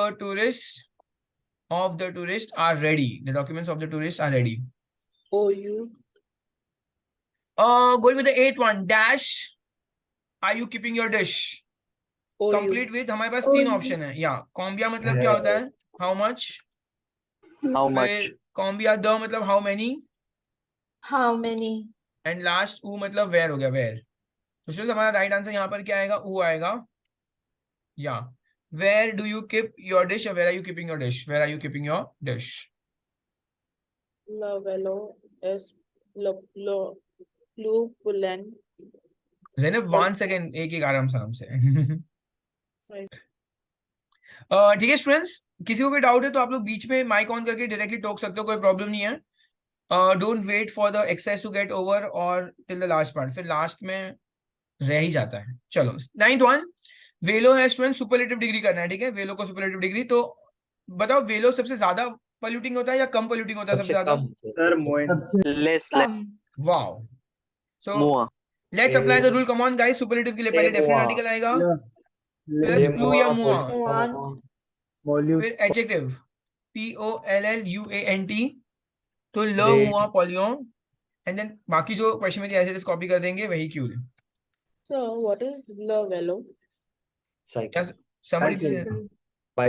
tourist are ready, the documents of the tourist are ready. OU. Going with the eighth one, dash, are you keeping your dish? OU. Complete with, हमारे पास तीन option है, या कॉम्बिया मतलब क्या होता है? How much. How much. फिर कॉम्बिया the मतलब how many, How many? And last ऊ मतलब वेयर हो गया, वेयर। तो स्टूडेंट्स हमारा राइट आंसर यहाँ पर क्या आएगा? ऊ आएगा, या where do you keep your dish, where are you keeping your dish, where are you keeping your dish. Lavelo S. Lupulen. Zainab 1 second, एक आराम से। Sorry. ठीक है स्टूडेंट्स, किसी को कोई डाउट है तो आप लोग बीच में माइक ऑन करके डायरेक्टली टॉक सकते हो, कोई प्रॉब्लम नहीं है। Don't wait for the exercise to get over और टिल द लास्ट पार्ट, फिर लास्ट में रह ही जाता है। चलो नाइन्थ वन, वेलो है स्टूडेंट, सुपरलेटिव डिग्री करना है, ठीक है, वेलो को सुपरलेटिव डिग्री। तो बताओ वेलो सबसे ज्यादा पोल्यूटिंग होता है या कम पोल्यूटिंग होता है सबसे ज्यादा? सर मोइन। लेस Come. वाओ, सो मुआ। Let's apply the rule, come on guys. Superlative के लिए पहले डेफिनेट आर्टिकल आएगा, प्लस प्लू या मुआ, फिर एडजेक्टिव POLLUANT, तो ल मुआ पॉलियन, एंड देन बाकी जो क्वेश्चन में एज इट इज कॉपी कर देंगे vehicle. So what is Lavelo? Yes, somebody say,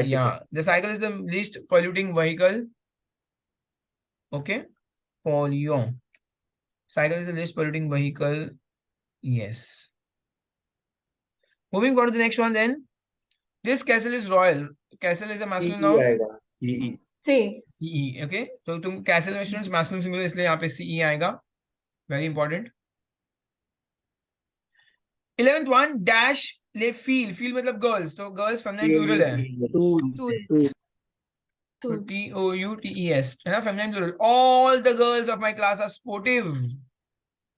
yeah, the cycle is the least polluting vehicle. Okay, pollution. Cycle is the least polluting vehicle. Yes. Moving forward to the next one then. This castle is royal. Castle is a masculine noun. CE. Okay, तो तुम castle में students masculine singular इसलिए यहाँ पे CE आएगा. Very important. 11th one, dash ले feel मतलब girls, तो girls feminine plural है. So TOUTES है ना, feminine plural. All the girls of my class are sportive.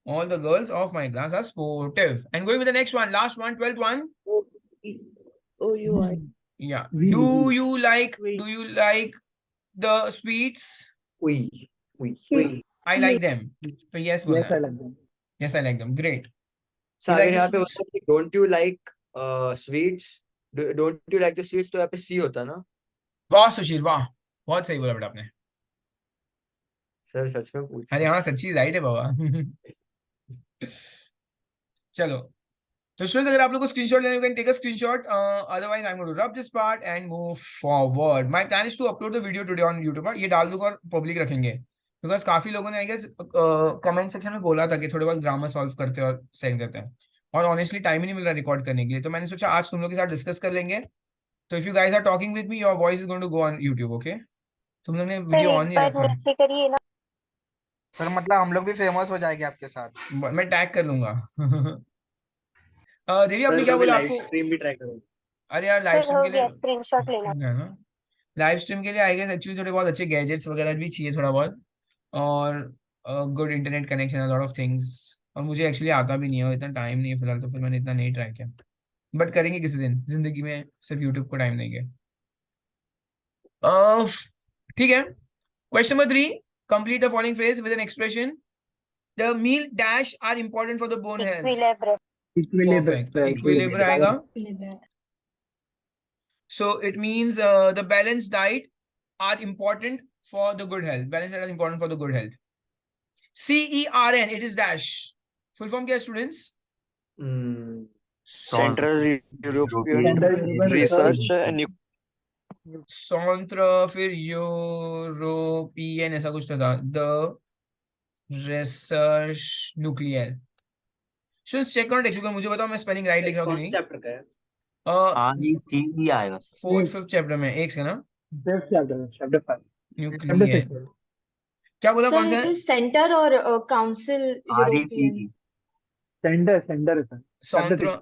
All the girls of my class are sportive. And going with the next one, last one, 12th one. OUI. Yeah. Do you like the sweets? We. I like them. So yes, Yes, I like them. Yes, I like them. Great. So You like अगर the यहाँ पे sweets? होता है don't you like sweets? Don't you like the sweets? तो यहाँ पे C होता ना? वाह सुशील, वाह, बहुत सही बोला बेटा आपने। सर सच में पूछ। अरे हाँ, सच्ची राइट है बाबा। चलो तो स्टूडेंट्स अगर आप लोग को स्क्रीनशॉट लेना, you can take a screenshot, otherwise I am going to rub this part and move forward. My plan is to upload the video today on YouTube. ये डाल दूंगा और पब्लिक रखेंगे, बिकॉज काफी लोगों ने आई गेस कमेंट सेक्शन में बोला था कि थोड़े बहुत ग्रामर सॉल्व करते हैं और सेंड करते हैं, और ऑनेस्टली टाइम ही नहीं मिल रहा रिकॉर्ड करने के लिए. तो मैंने सोचा आज तुम लोग के साथ डिस्कस कर लेंगे. तो if you guys are talking with me, your voice is going to go on YouTube. Okay, तुम लोग ने सर वीडियो ऑन एक नहीं बार रखा. नीचे करिए ना. सर मतलब हम लोग भी फेमस हो जाएंगे आपके साथ. मैं टैग कर लूंगा. देवी आपने सर क्या कभी बोला लाइव आपको? स्ट्रीम भी ट्राई करो. अरे यार लाइव सर स्ट्रीम हो के लिए गया, स्क्रीनशॉट लेना. लाइव स्ट्रीम के लिए आई गेस एक्चुअली थोड़े बहुत अच्छे गैजेट्स वगैरह भी चाहिए थोड़ा बहुत, और good internet connection, lot of things. और मुझे एक्चुअली आता भी नहीं है, इतना टाइम नहीं है फिलहाल, तो फिर मैंने इतना नहीं ट्राई किया. बट करेंगे किसी दिन, जिंदगी में सिर्फ यूट्यूब को टाइम देंगे. ठीक है. Question number 3, complete the following phrase with an expression. The meal dash are important for the bone health. Perfect. तो equilibrium आएगा. So it means the balanced diet are important for the good health. Balanced diet is important for the good health. CERN, it is dash. Full form क्या है students? Central European Research and Centre, फिर European ऐसा कुछ तो था. The research nuclear. Students check on textbook. मुझे बताओ मैं स्पेलिंग राइट लिख रहा हूँ कि कौन नहीं. सा चैप्टर का है? RECE आएगा. 4th 5th चैप्टर में एक से ना. 5th chapter 5. न्यूक्लियर क्या बोला, कौन सा सर है? सेंटर और काउंसिल यूरोपियन. सेंटर है सर. सॉन्त्र.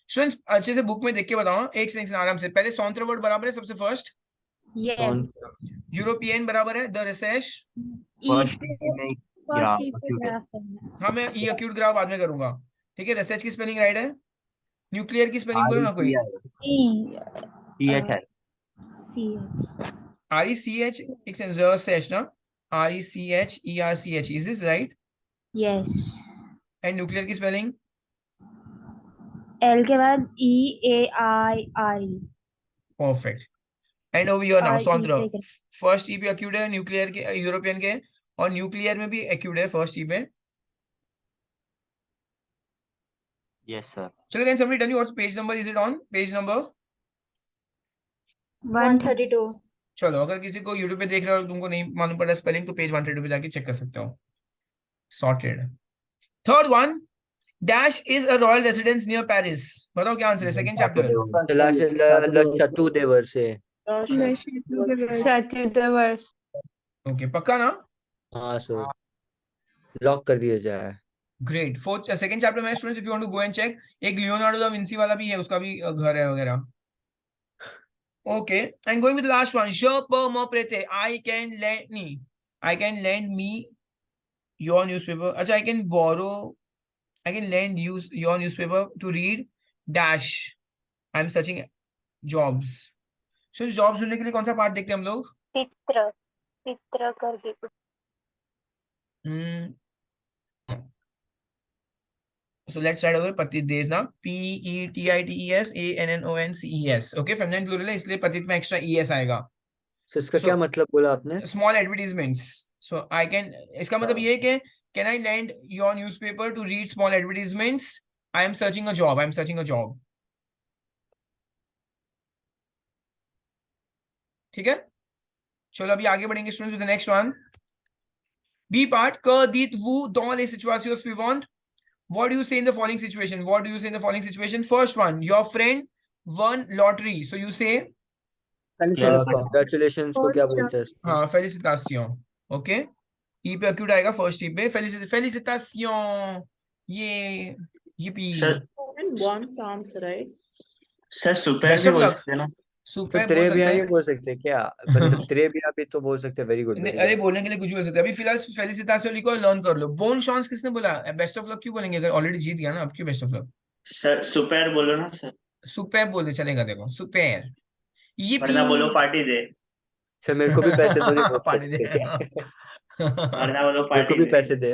स्टूडेंट्स अच्छे से बुक में देख के बताओ, एक से आराम से. पहले सॉन्त्र वर्ड बराबर है सबसे फर्स्ट. यस. यूरोपियन बराबर है द रिसेश. फर्स्ट ग्राफ करना. हाँ मैं ई एक्यूट ग्राफ बाद में करूंगा. ठीक है. रिसेच की स्पेलिंग राइट है. न्यूक्लियर की स्पेलिंग बोलो ना कोई. RECH एक सेकंड. रिसेच ना. RECHERCH. Is this right? Yes. And nuclear की स्पेलिंग एल के बाद EAIRE. Perfect. And over here now और सॉन्त्र. E पे फर्स्ट ई पे एक्यूट है न्यूक्लियर के, यूरोपियन के, और न्यूक्लियर में भी एक्यूट है फर्स्ट ई पे. Yes, sir. चलो can somebody tell me what page number is it on? Page number 132. चलो, अगर किसी को YouTube पे देख रहे हो तुमको नहीं मालूम पड़ रहा स्पेलिंग, तो पेज 132 पे जाके चेक कर सकते हो. Sorted. Third one, dash is a royal residence near Paris. बताओ क्या आंसर है. Second chapter. सत्तू से. सत्युदेवर्स. ओके पक्का ना. हाँ सर, लॉक कर दिया जाए. ग्रेट. फोर्थ सेकंड चैप्टर में students if you want to go and check, एक लियोनार्डो दा विंसी वाला भी है, उसका भी घर है वगैरह. Okay and going with the last one. श प म प्रेते. I can lend me your newspaper. अच्छा, I can lend you your newspaper to read dash. I am searching jobs. So jobs ढूंढने के लिए कौन सा पार्ट देखते हैं हम लोग? चित्र करके कुछ. So let's start over. पतित देश ना. PETITES ANNONCES. Okay, feminine plural है इसलिए पतित में एक्स्ट्रा ES आएगा. इसका क्या मतलब बोला आपने? Small advertisements. So I can, इसका मतलब ये है कि can I lend your newspaper to read small advertisements? I am searching a job. I am searching a job. ठीक है. चलो अभी आगे बढ़ेंगे students with the next one. B part. Că dit vu dans les situations suivantes. What do you say in the following situation? What do you say in the following situation? First one, your friend won lottery. So you say Congratulations को क्या बोलते हैं? हाँ, felicitations. Okay. E पे acute आएगा first E पे. Felicitations. ये yippee. One counts, right? Sir super Best भी of बोल luck. सकते हैं ना. सुपर बोल त्रेबिया सकते नहीं हैं. बोल सकते क्या? मतलब त्रेबिया भी तो बोल सकते. Very good. अरे बोलने के लिए कुछ भी बोल सकते हैं. अभी फिलहाल felicitations लिखो, लर्न कर लो. बोन शॉन्स किसने बोला? बेस्ट ऑफ लक क्यों बोलेंगे अगर ऑलरेडी जीत गया ना? अब क्यों best of luck? Sir super बोलो ना सर. सुपर बोल दे चलेगा. देखो सुपर. वरना बोलो पार्टी दे. सर मेरे को भी पैसे दो. पार्टी दे. वरना बोलो मेरे को पार्टी भी दे. पैसे दे.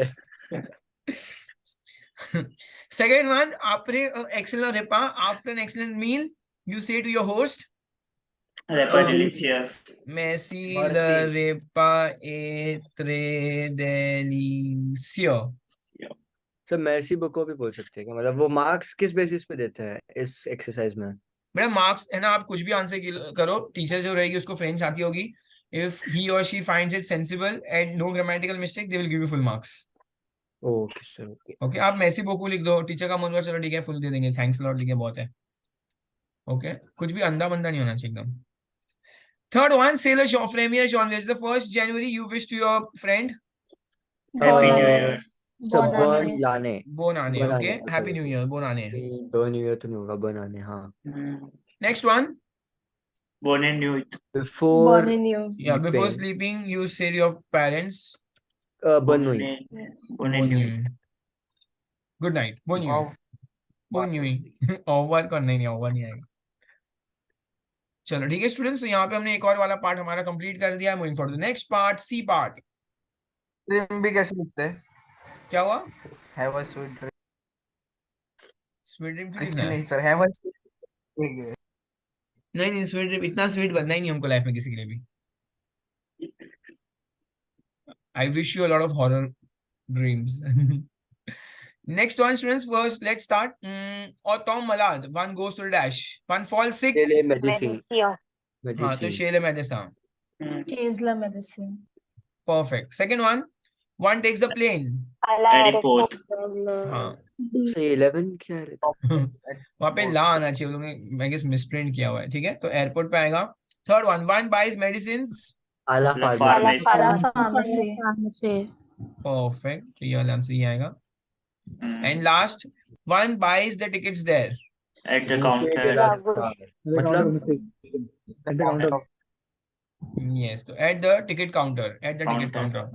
Second one, after excellent repa, after an excellent meal, you say to your host, Repa delicious. Messi la repa e tre delizio. Sir mercy book को भी बोल सकते हैं क्या? मतलब वो मार्क्स किस बेसिस पे देते हैं इस एक्सरसाइज में? बेटा मार्क्स है ना, आप कुछ भी आंसर करो, टीचर जो रहेगी उसको फ्रेंच आती होगी, इफ ही और she finds it sensible and no grammatical mistake they will give you full marks. Okay sir, okay. Okay, आप मेसी बोकू लिख दो, टीचर का मन हुआ चलो ठीक है फुल दे देंगे, थैंक्स लॉट लिखे बहुत है। ओके, कुछ भी अंधा बंदा नहीं होना चाहिए एकदम। Third one, say the premier Jean, it's the 1st January you wish to your friend. Happy new year. सब बनाने। बनाने Bonane, okay, बनाने happy new year, Bonane. दो न्यू ईयर तो नहीं होगा, बनाने। हाँ। Next one, born in new before Born in you. yeah, before sleeping you say to your parents बनोई। Born in new good night, Bonui, Bonui, over करना ही नहीं, over नहीं आएगा। चलो ठीक है स्टूडेंट्स, तो यहाँ पे हमने एक और वाला पार्ट हमारा कंप्लीट कर दिया है। Moving for the next part, C part. Dream भी कैसे लिखते हैं? क्या हुआ? Have a sweet dream. Sweet dream क्यों कुछ लिखना है? नहीं सर, हैव अ स्वीट। नहीं नहीं, स्वीट ड्रीम इतना स्वीट बनना ही नहीं हमको लाइफ में किसी के लिए भी। I wish you a lot of horror dreams. Next one, students, first let's start. Or Tom Malad, one goes to the dash, one falls sick. शेले Medici. हाँ, तो शेले मेडिसा, Tesla medicine. perfect. Second one takes the plane. Airport. हाँ, सही 11 क्या है? वहाँ पे ला आना चाहिए, लोगों ने मैं गेस मिसप्रिंट किया हुआ है, ठीक है, तो एयरपोर्ट पे आएगा। Third one buys medicines. आला फार्मेसी। Pharmacy. Perfect, तो ये वाला आंसर ये आएगा। And last, one buys the tickets there. At the counter. मतलब Yes, तो at the ticket counter, at the ticket Counter. counter.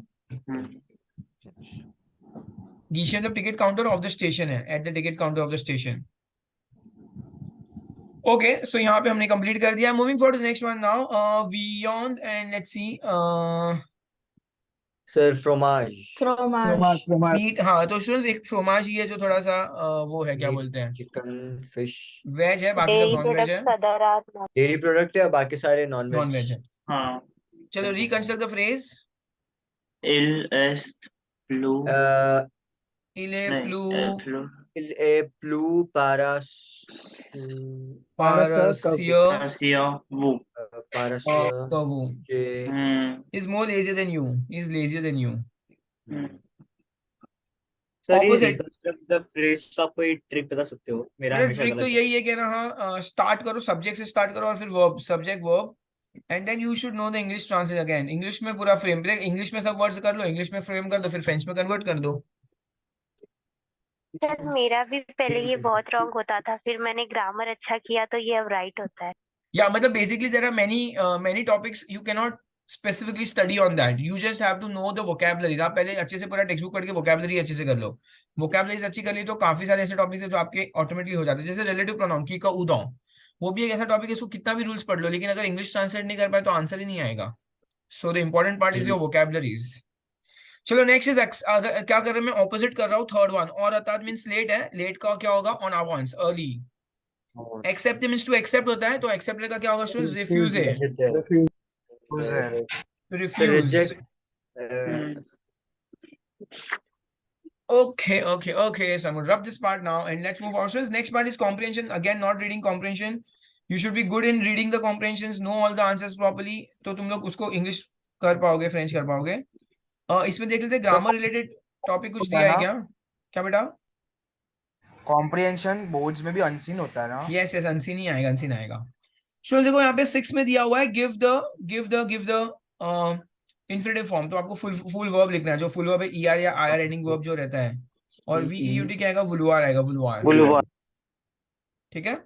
Guichet मतलब ticket counter of the station है, at the ticket counter of the station. Okay, so यहाँ पे हमने complete कर दिया। Moving forward to the next one now, beyond and let's see, sir फ्रोमाज। Fromage. Meat. हाँ, तो स्टूडेंट्स एक फ्रोमाज ही है जो थोड़ा सा वो है, क्या बोलते हैं, चिकन, फिश, वेज है, बाकी सब डेयरी नॉन वेज है। प्रोडक्ट डेयरी प्रोडक्ट है, बाकी सारे नॉन नॉन वेज है। हाँ। चलो रिकंस्ट्रक्ट द फ्रेज। इल एस्ट ब्लू इले प्लू ए प्लू पारास पारसिया वो पारस कवू के is more lazier than you, is lazier than you. Sir ये Opposite. रिकंस्ट्रक्ट द फ्रेज का कोई ट्रिक बता सकते हो? मेरा हमेशा ट्रिक तो गलत यही है कि ना, हाँ, स्टार्ट करो सब्जेक्ट से, स्टार्ट करो और फिर verb, subject verb, and then you should know the English translate again. English में पूरा फ्रेम, इंग्लिश में सब वर्ड्स कर लो, इंग्लिश में फ्रेम कर दो, फिर फ्रेंच में कन्वर्ट कर दो। सर मेरा भी पहले ये बहुत रॉन्ग होता था, फिर मैंने ग्रामर अच्छा किया तो ये अब राइट होता है। या मतलब basically there are many topics you cannot specifically study on that, you just have to know the vocabularies। आप पहले अच्छे से पूरा टेक्स्ट बुक पढ़ के vocabulary अच्छे से कर लो, vocabularies अच्छी कर ली तो काफी सारे ऐसे टॉपिक्स है जो आपके ऑटोमेटिकली हो जाते हैं। जैसे रिलेटिव प्रोनाउन की का उदाओ, वो भी एक ऐसा टॉपिक है, इसको कितना भी रूल्स पढ़ लो, लेकिन अगर इंग्लिश ट्रांसलेट नहीं कर पाए तो आंसर ही नहीं आएगा। So the important part is your vocabularies। चलो नेक्स्ट इज अगर क्या कर रहे हैं, मैं ऑपोजिट कर रहा हूँ। थर्ड वन, और अर्थात मींस लेट है, लेट का क्या होगा, ऑन अवांस, early. Accept means to accept होता है, तो एक्सेप्ट का क्या होगा स्टूडेंट्स, रिफ्यूज है, refuse. Okay, so I'm going to rub this part now and let's move on. So this next part is comprehension. Again, not reading comprehension. You should be good in reading the comprehensions, know all the answers properly. तो तुम लोग उसको English कर पाओगे, French कर पाओगे। इसमें देख लेते हैं ग्रामर रिलेटेड टॉपिक कुछ दिया है क्या? क्या बेटा? कॉम्प्रिहेंशन बोर्ड्स में भी अनसीन होता है ना? यस यस, अनसीन ही आएगा, अनसीन आएगा। सो देखो यहाँ पे 6 में दिया हुआ है गिव द इन्फिनिटिव फॉर्म, तो आपको फुल वर्ब लिखना है। जो फुल वर्ब है ईआर या आईआर एंडिंग वर्ब जो रहता है, और वीईयूटी क्या आएगा, वुलवार आएगा, वुलवार। ठीक है।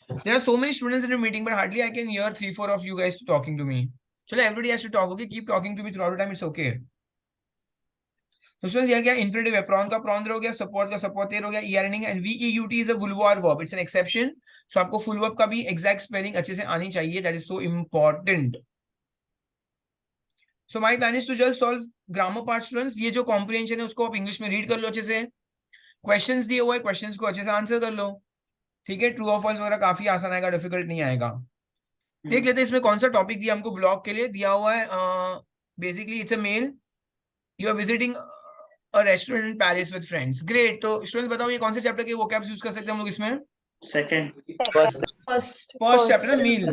There are so many students in the meeting, but hardly I can hear 3-4 of you guys talking to me. चलो, everybody has to talk, okay? Keep talking to me throughout the time, it's okay. तो students यहाँ क्या infinitive है, prawn का prawn हो गया, support का supporter हो गया, ईआर एंडिंग, एंड वीईयूटी इज अ वुलवार verb, it's an exception. So आपको फुल वर्ब का भी एग्जैक्ट स्पेलिंग अच्छे से आनी चाहिए, that is so important. So my plan is to just solve grammar part students. ये जो कॉम्प्रिहेंशन है उसको आप इंग्लिश में रीड कर लो अच्छे से, क्वेश्चंस दिए हुए, क्वेश्चंस को अच्छे से आंसर कर लो, ठीक है। ट्रू और फॉल्स वगैरह काफी आसान आएगा, डिफिकल्ट नहीं आएगा। देख लेते हैं इसमें कौन सा टॉपिक दिया हमको ब्लॉग के लिए। दिया हुआ है basically it's a mail, you are visiting a restaurant in Paris with friends. Great. तो स्टूडेंट्स बताओ ये कौन से चैप्टर के वोकैब्स यूज कर सकते हैं हम लोग इसमें? सेकंड फर्स्ट चैप्टर ना, मील।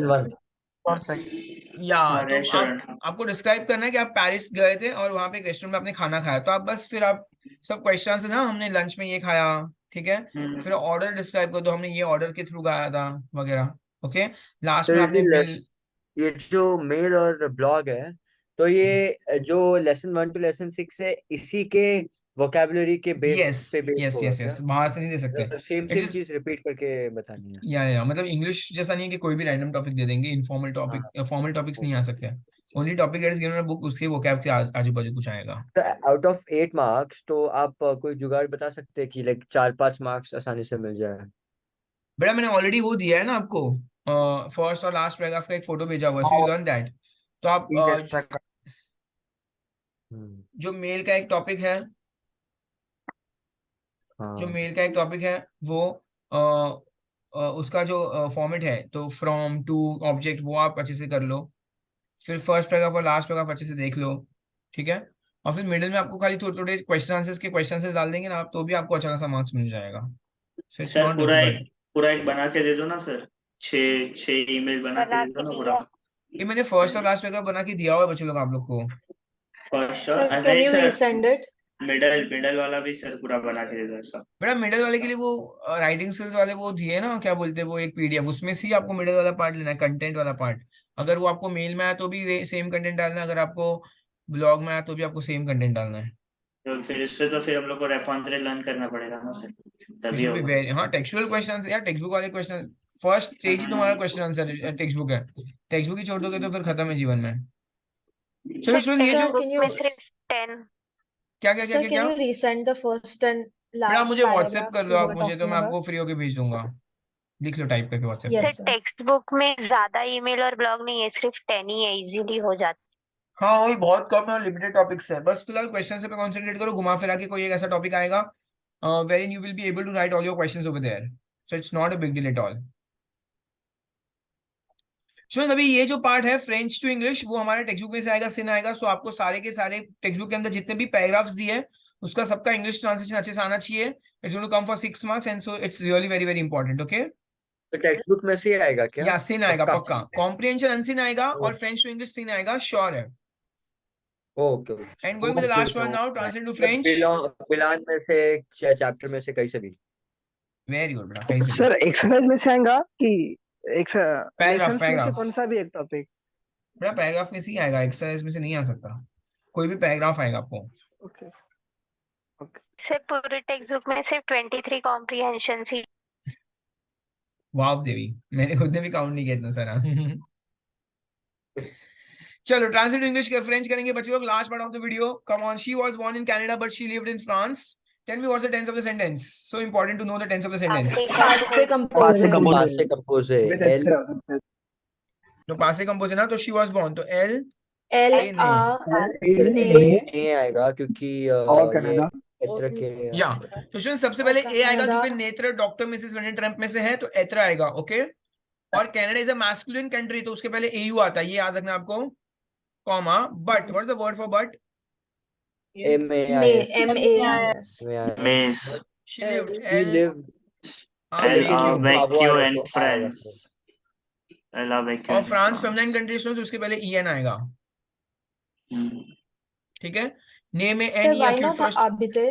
या हाँ तो रेस्टोरेंट। आपको डिस्क्राइब करना है कि आप पेरिस गए थे और वहां पे एक रेस्टोरेंट में आपने खाना खाया, तो आप बस फिर आप सब क्वेश्चंस ना, हमने लंच में ये खाया, ठीक है, फिर ऑर्डर डिस्क्राइब कर दो, हमने ये ऑर्डर के थ्रू खाया था वगैरह। ओके, लास्ट में आपने बिल। ये जो मेल और ब्लॉग है, तो ये जो लेसन 1 to लेसन 6 है, इसी के वोकेबलरी के बेस यस पे बेस यस होगा यस क्या? यस, बाहर से नहीं दे सकते। सेम इट सेम इज, चीज रिपीट करके बतानी है। या मतलब इंग्लिश जैसा नहीं है कि कोई भी रैंडम टॉपिक दे देंगे, इनफॉर्मल टॉपिक, फॉर्मल टॉपिक्स नहीं आ सकते। Only topic that is given in book, उसके वोकैब के आजू बाजू कुछ आएगा। तो आउट ऑफ 8 मार्क्स तो आप कोई जुगाड़ बता सकते हैं कि लाइक 4-5 मार्क्स आसानी से मिल जाए? बेटा मैंने ऑलरेडी वो दिया है ना आपको, फर्स्ट और लास्ट पैराग्राफ का एक फोटो भेजा हुआ है, सो यू लर्न दैट। तो आप जो मेल का एक टॉपिक है, जो मेल का एक टॉपिक है वो उसका जो फॉर्मेट है, तो फ्रॉम टू ऑब्जेक्ट, वो आप अच्छे से कर लो। फिर फर्स्ट पैराग्राफ और लास्ट पैराग्राफ अच्छे से देख लो, ठीक है। और फिर मिडिल में आपको खाली थोड़े थोड़े क्वेश्चन आंसर्स के क्वेश्चन आंसर्स डाल देंगे ना आप, तो भी आपको अच्छा खासा मार्क्स मिल जाएगा। So it's sir not difficult. पूरा एक बना के दे दो ना सर, 6 ईमेल बना के दे दो ना पूरा। ये मैंने फर्स्ट और लास्ट पैराग्राफ बना के दिया हुआ है बच्चों लोग आप लोग को। फर्स्ट Sir, और can नहीं you sir, resend it? Middle वाला भी सर पूरा बना के दे दो सब। बेटा मिडिल वाले के लिए वो राइटिंग स्किल्स वाले वो दिए ना, क्या बोलते हैं वो, एक पीडीएफ, उसमें से ही आपको मिडिल वाला पार्ट लेना है, कंटेंट वाला पार्ट। अगर वो आपको मेल में आया तो भी सेम कंटेंट डालना है, अगर आपको ब्लॉग में आया तो भी आपको सेम कंटेंट डालना है। तो फिर इससे तो फिर हम लोग को रेपॉन्ड्रे लर्न करना पड़ेगा ना सर, तभी शुड बी होगा। वेरी, हाँ टेक्सचुअल क्वेश्चंस या टेक्स्ट बुक वाले क्वेश्चन। फर्स्ट स्टेज ही तुम्हारा क्वेश्चन आंसर टेक्स्ट बुक है, टेक्स्ट बुक ही छोड़ दोगे तो फिर खत्म है जीवन में। चलो सर ये जो टेक्स्ट बुक में सिर्फ 10। क्या क्या क्या Sir, क्या can क्या you resend the first and बेटा last मुझे व्हाट्सएप कर paragraph दो you आप were मुझे, तो talking मैं about? आपको फ्री होके भेज दूंगा, लिख लो टाइप करके व्हाट्सएप पे। Yes, sir sir. Text book में ज्यादा ईमेल और ब्लॉग नहीं है, सिर्फ 10 ही है, इजीली हो जाता हाँ वही बहुत कम है, लिमिटेड टॉपिक्स है, बस फिलहाल क्वेश्चन पे कंसंट्रेट करो, घुमा फिरा के कोई एक ऐसा टॉपिक आएगा wherein you will be able to write all your questions over there, so it's not a big deal at all। Students अभी ये जो पार्ट है फ्रेंच टू इंग्लिश, वो हमारे टेक्स्ट बुक में से आएगा, सिन आएगा। सो आपको सारे के सारे टेक्स्ट बुक के अंदर जितने भी पैराग्राफ्स दिए हैं उसका सबका इंग्लिश ट्रांसलेशन अच्छे से आना चाहिए। It's going to come for 6 marks and so it's really very very important. Okay, तो टेक्स्ट बुक में से ही आएगा क्या? या सिन आएगा पक्का? पक्का, कॉम्प्रिहेंशन अनसिन आएगा और फ्रेंच टू इंग्लिश सिन आएगा, श्योर है। Okay. And going with the last one now, translate to French. बिलान में से चैप्टर में से कहीं से भी? वेरी गुड बेटा, कहीं से भी। सर एक्सरसाइज में से आएगा कि एक पैराग्राफ लेसन्स में से पैराग्राफ कौन सा भी एक टॉपिक? बेटा पैराग्राफ में से ही आएगा, एक्सरसाइज में से नहीं आ सकता, कोई भी पैराग्राफ आएगा आपको। ओके। है। सर पूरे टेक्स्ट बुक में सिर्फ 23 कॉम्प्रिहेंशन ही। वाव देवी, मैंने खुद ने भी काउंट नहीं किया इतना सारा। चलो ट्रांसलेट इंग्लिश के फ्रेंच करेंगे बच्चों लोग, last part of the video. Come on, she was born in Canada but she lived in France. Tell me what's the tense of the sentence, so important to know the tense of the sentence. Part से compose है. पास से compose है। L तो पास से compose है ना, तो she was born, तो एल L ए ने, A ए आएगा क्योंकि और कनाडा एत्र के या तो स्टूडेंट सबसे पहले ए आएगा कनाडा। क्योंकि नेत्र डॉक्टर मिसेस वेन ट्रम्प में से है, तो एत्र आएगा। ओके, और Canada is a masculine country, तो उसके पहले एयू आता है, ये याद रखना आपको, comma but. What is the word for but? M A MAIS. Miss she lived, He lived LAVQ in France, LAVQ और in France France। Feminine country, तो उसके पहले ईएन आएगा, ठीक है। नेम में Sir, N why E not first. Abite?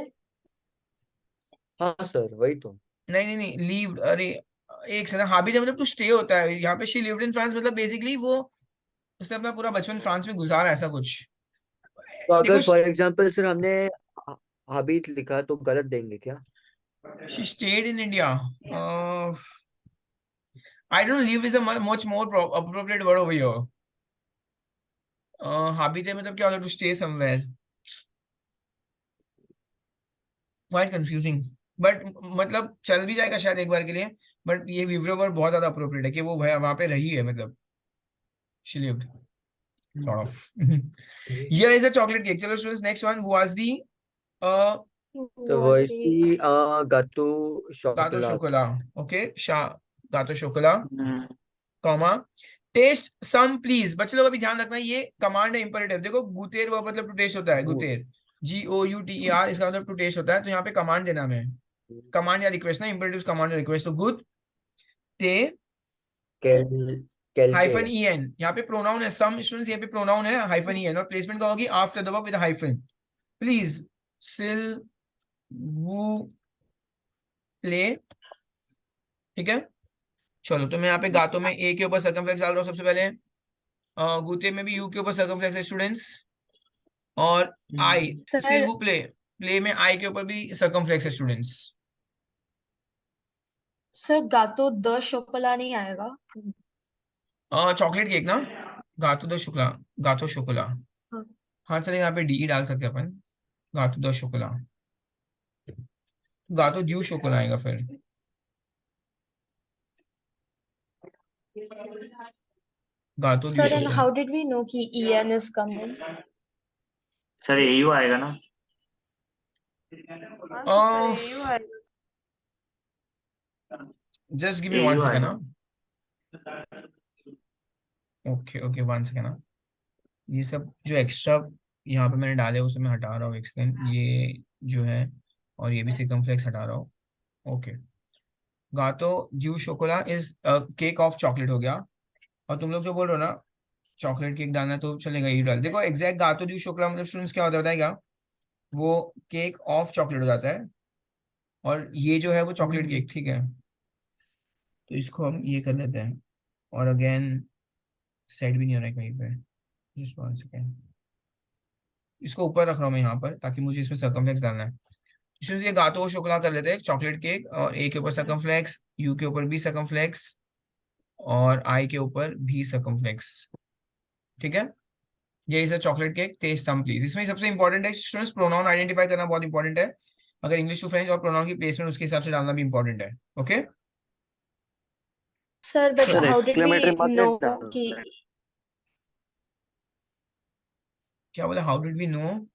हाँ sir वही तो। नहीं लीव, अरे एक से ना, हाबिट मतलब टू स्टे होता है, यहाँ पे शी लिव्ड इन फ्रांस मतलब बेसिकली वो उसने अपना पूरा बचपन फ्रांस में गुजारा, ऐसा कुछ। तो अगर देखो फॉर एग्जांपल सर हमने हाबित लिखा तो गलत देंगे क्या? she stayed in India. I don't know, live is a much more appropriate word over here. हाबिते मतलब क्या होता है? To stay somewhere. Quite confusing. But मतलब चल भी जाएगा शायद एक बार के लिए, बट ये विवरो वर्ड बहुत ज्यादा अप्रोप्रिएट है कि वो वहां पे रही है, मतलब she lived sort of. Here is a chocolate cake. चलो स्टूडेंट्स, नेक्स्ट वन, वाजी तो वैसी गातो गातो शोकोला। शोकोला। ओके, गातो शोकोला, कॉमा टेस्ट सम प्लीज। बच्चे लोग अभी ध्यान रखना, ये कमांड है, इंपरेटिव। देखो गुतेर वो मतलब टू टेस्ट होता है, गुतेर GOUTER, इसका मतलब टू टेस्ट होता है, तो यहाँ पे कमांड देना हमें, कमांड या रिक्वेस्ट ना, इम्पेरेटिव कमांड या रिक्वेस्ट। तो गुड ते हाइफन EN, यहाँ पे प्रोनाउन है, सम स्टूडेंट्स यहाँ पे प्रोनाउन है हाइफन EN, और प्लेसमेंट का होगी after the verb with hyphen. Please सिल वू प्ले, ठीक है। चलो, तो मैं यहाँ पे गातों में ए के ऊपर सर्कमफ्लेक्स डाल रहा हूँ सबसे पहले, गुते में भी यू के ऊपर सर्कमफ्लेक्स है स्टूडेंट्स, और आई सर सिल्वू प्ले, प्ले में आई के ऊपर भी सर्कमफ्लेक्स है स्टूडेंट्स। सर गातो द शोकोला नहीं आएगा? चॉकलेट केक ना, गातो द शुक्ला, गातो शोकोला, हाँ। हाँ चले, यहाँ पे डी डाल सकते हैं अपन, गातो द शोकोला, गातो ड्यू शोकोला आएगा फिर, गातो ड्यू सर एंड शोकोला। हाउ डिड वी नो कि EN is coming? Sir AU आएगा ना। Just give me AU 1 second आएगा। ना, ओके ओके 1 सेकंड ना, ये सब जो एक्स्ट्रा यहाँ पे मैंने डाले उसे मैं हटा रहा हूँ, एक सेकंड, ये जो है, और ये भी सर्कमफ्लेक्स हटा रहा हूँ। ओके, गातो ड्यू शोकोला इज केक ऑफ चॉकलेट हो गया, और तुम लोग जो बोल रहे हो ना चॉकलेट केक डालना, तो चलेगा ये डाल। देखो एग्जैक्ट गातो ड्यू शोकोला मतलब स्टूडेंट्स क्या होता है बताएगा, वो केक ऑफ चॉकलेट हो जाता है, और ये जो है वो चॉकलेट केक, ठीक है। तो इसको हम ये कर लेते हैं, और अगेन सेट भी नहीं हो रहा है कहीं पे, जस्ट 1 सेकेंड, इसको ऊपर रख रहा हूँ मैं यहाँ पर, ताकि मुझे इसमें सर्कमफ्लेक्स डालना है। स्टूडेंट्स ये गातो को शोकोला कर लेते हैं, चॉकलेट केक, और ए के ऊपर सर्कमफ्लेक्स, यू के ऊपर भी सर्कमफ्लेक्स, और आई के ऊपर भी सर्कमफ्लेक्स, ठीक है। ये is a chocolate cake, taste some please. इसमें सबसे इंपॉर्टेंट है स्टूडेंट्स, प्रोनाउन आइडेंटिफाई करना बहुत इंपॉर्टेंट है, अगर इंग्लिश टू फ्रेंच, और प्रोनाउन की प्लेसमेंट उसके हिसाब से डालना भी इंपॉर्टेंट है, okay. Sir but sir how did we exclamatory mark know नहीं डालना कि है। क्या बोला, how did we know?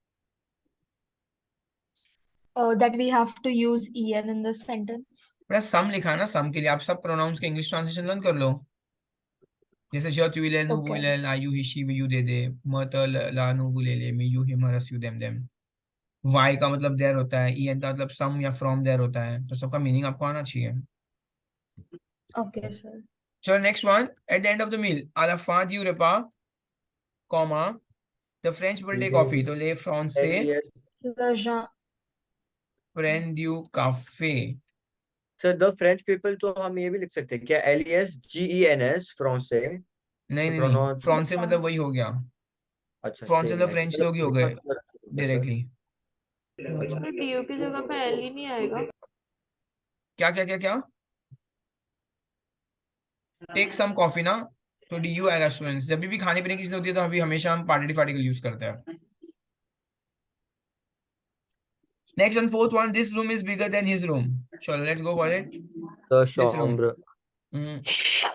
that we have to use EN in the sentence? बड़ा सम लिखा है ना, सम के लिए आप सब प्रोनाउंस के इंग्लिश ट्रांसलेशन लर्न कर लो, जैसे श तु ले नु Okay. ले ला you he she you they they, म त ला नु ले ले me you him hers you them them. Y का मतलब देयर होता है, ई एन का मतलब सम या फ्रॉम देयर होता है, तो सबका मीनिंग आपको आना चाहिए। Okay, sir. चलो next one, at the end of the meal आला फा ड्यू रेपा comma the French will take coffee, तो ले फ्रांसे Le Jean, प्रेन ड्यू काफे। सर द फ्रेंच पीपल, तो हम ये भी लिख सकते हैं क्या, LESGENS फ्रांसे? नहीं नहीं नहीं, प्रोनाउंस फ्रांसे मतलब वही हो गया, अच्छा फ्रांसे सेम मतलब है, फ्रेंच लोग ही हो गए डायरेक्टली। तो DO की जगह पे L ही नहीं आएगा? क्या क्या क्या क्या, टेक सम कॉफी ना, तो DU आएगा स्टूडेंट्स। जब भी खाने पीने की चीज होती है तो अभी हमेशा हम पार्टिकल पार्टिकल यूज करते हैं। Next and fourth one, this room is bigger than his room. चलो let's go for it. The this room, शॉम्ब्र,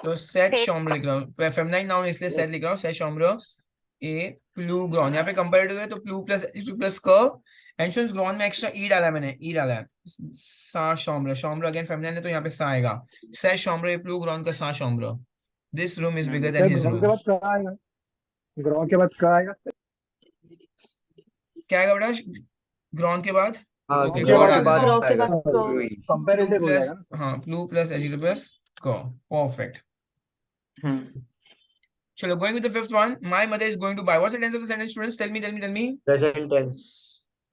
तो सेट Set. शॉम्ब्र लिख रहा हूँ, फेमिनाइन नाउन इसलिए सेट लिख रहा हूँ, सेट शॉम्ब्र ए प्लू ग्रॉन, यहाँ पे कंपैरेटिव है तो प्लू प्लस प्लस क, एंड स्टूडेंट्स ग्रॉन में एक्स्ट्रा ई डाला है मैंने, ई डाला है, सा शॉम्ब्र, शॉम्ब्र अगेन फेमिनाइन है तो यहाँ पे सा आएगा, सेट शॉम्ब्र ए प्लू ग्रॉन का सा शॉम्ब्र, this room is bigger than sir his ground के रूम। बाद क्या आएगा? ग्राउंड के बाद क्या आएगा? क्या आएगा बेटा ग्रॉन के बाद? हाँ ओके, yes, गॉड ग्रॉन आ के गया, बाद grow के आएगा बाद go. ग्रोई। प्लू कंपैरेटिव हो प्लस, जाएगा ना? हाँ प्लू प्लस एजिलो प्लस को, परफेक्ट। चलो going with the fifth one, my mother is going to buy, what's the tense of the sentence students, tell me present tense,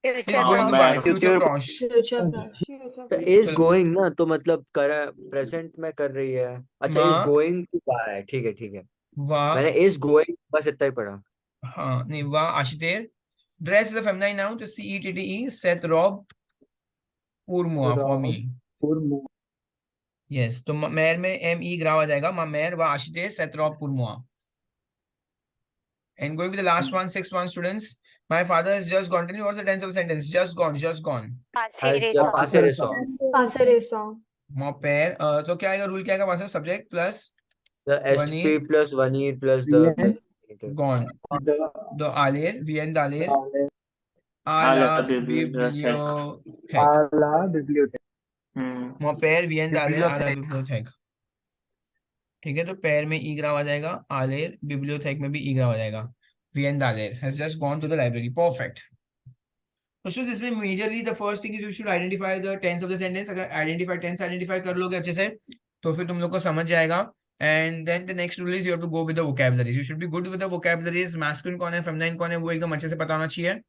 is Future going to past. Buy, मैं future प्रॉश। Future past. तो is चलो going ना, तो मतलब कर present में कर रही है। अच्छा, इज माँ गोइंग टू बाय, ठीक है ठीक है, वाह, मैंने इज गोइंग बस इतना ही पढ़ा। हाँ नहीं वाह आशितेर, dress is a feminine noun तो CETTE, सेट रॉब पुरमुआ फॉर मी, यस, तो मैर में ME ग्राव आ जाएगा, मैर वाह आशितेर सेट रॉब पुरमुआ। And going with the last one, sixth one, students. My father has just gone. Tell me what's the tense of the sentence? Just gone, just gone. Has Passé just récent. पासे रेसॉन्ग, Passé récent. More pair. So क्या आएगा rule क्या आएगा वहां से? Subject plus the one SP year plus 1 year plus the gone. The aler, Vien daler, ala आला बिब्लियोथेक। bibliothek. More pair, Vien daler, ala bibliothek. ठीक है, तो पैर में ई ग्राव आ जाएगा, आलेर बिब्लियोथेक में भी ई ग्राव आ जाएगा। Vien daler has just gone to the library. Perfect. तो students इसमें majorly the first thing is you should identify the tense of the sentence. अगर टेंस आइडेंटिफाई कर लोगे अच्छे से तो फिर तुम लोग को समझ जाएगा. And then the next rule is you have to go with the vocabularies. You should be good with the vocabularies. Masculine कौन है, फेमिनाइन कौन है, वो एकदम अच्छे से पता होना चाहिए.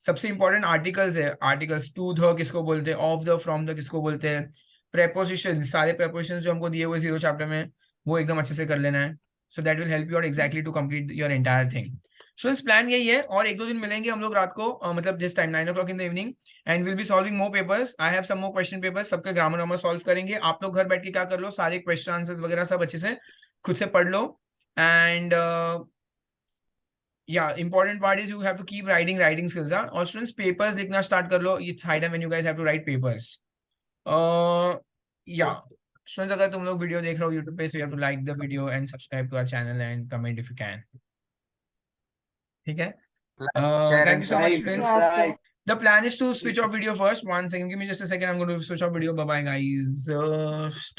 सबसे इंपॉर्टेंट आर्टिकल्स है. आर्टिकल्स टू द किसको बोलते हैं, ऑफ द, फ्रॉम द किसको बोलते हैं, प्रेपोजिशन, सारे प्रेपोजिशन जो हमको दिए हुए 0 चैप्टर में वो एकदम अच्छे से कर लेना है. So that will help you out exactly to complete your entire thing. Students plan यही है. और 1-2 दिन मिलेंगे हम लोग रात को, मतलब this time 9 o'clock in the evening, and will be solving more papers. I have some more question papers. सबके ग्रामर वामर सॉल्व करेंगे. आप लोग घर बैठ के क्या कर लो, सारे क्वेश्चन आंसर्स वगैरह सब अच्छे से खुद से पढ़ लो. And yeah, important part is you have to keep writing skills. और students papers लिखना start कर लो. It's high time when you guys have to write papers. Yeah, students अगर तुम लोग वीडियो देख रहे हो YouTube पे, so you have to like the video and subscribe to our channel and comment if you can. ठीक है? Thank you so much, students. The plan is to switch off video first. 1 second, give me just a second. I'm going to switch off video. Bye bye, guys. Stop.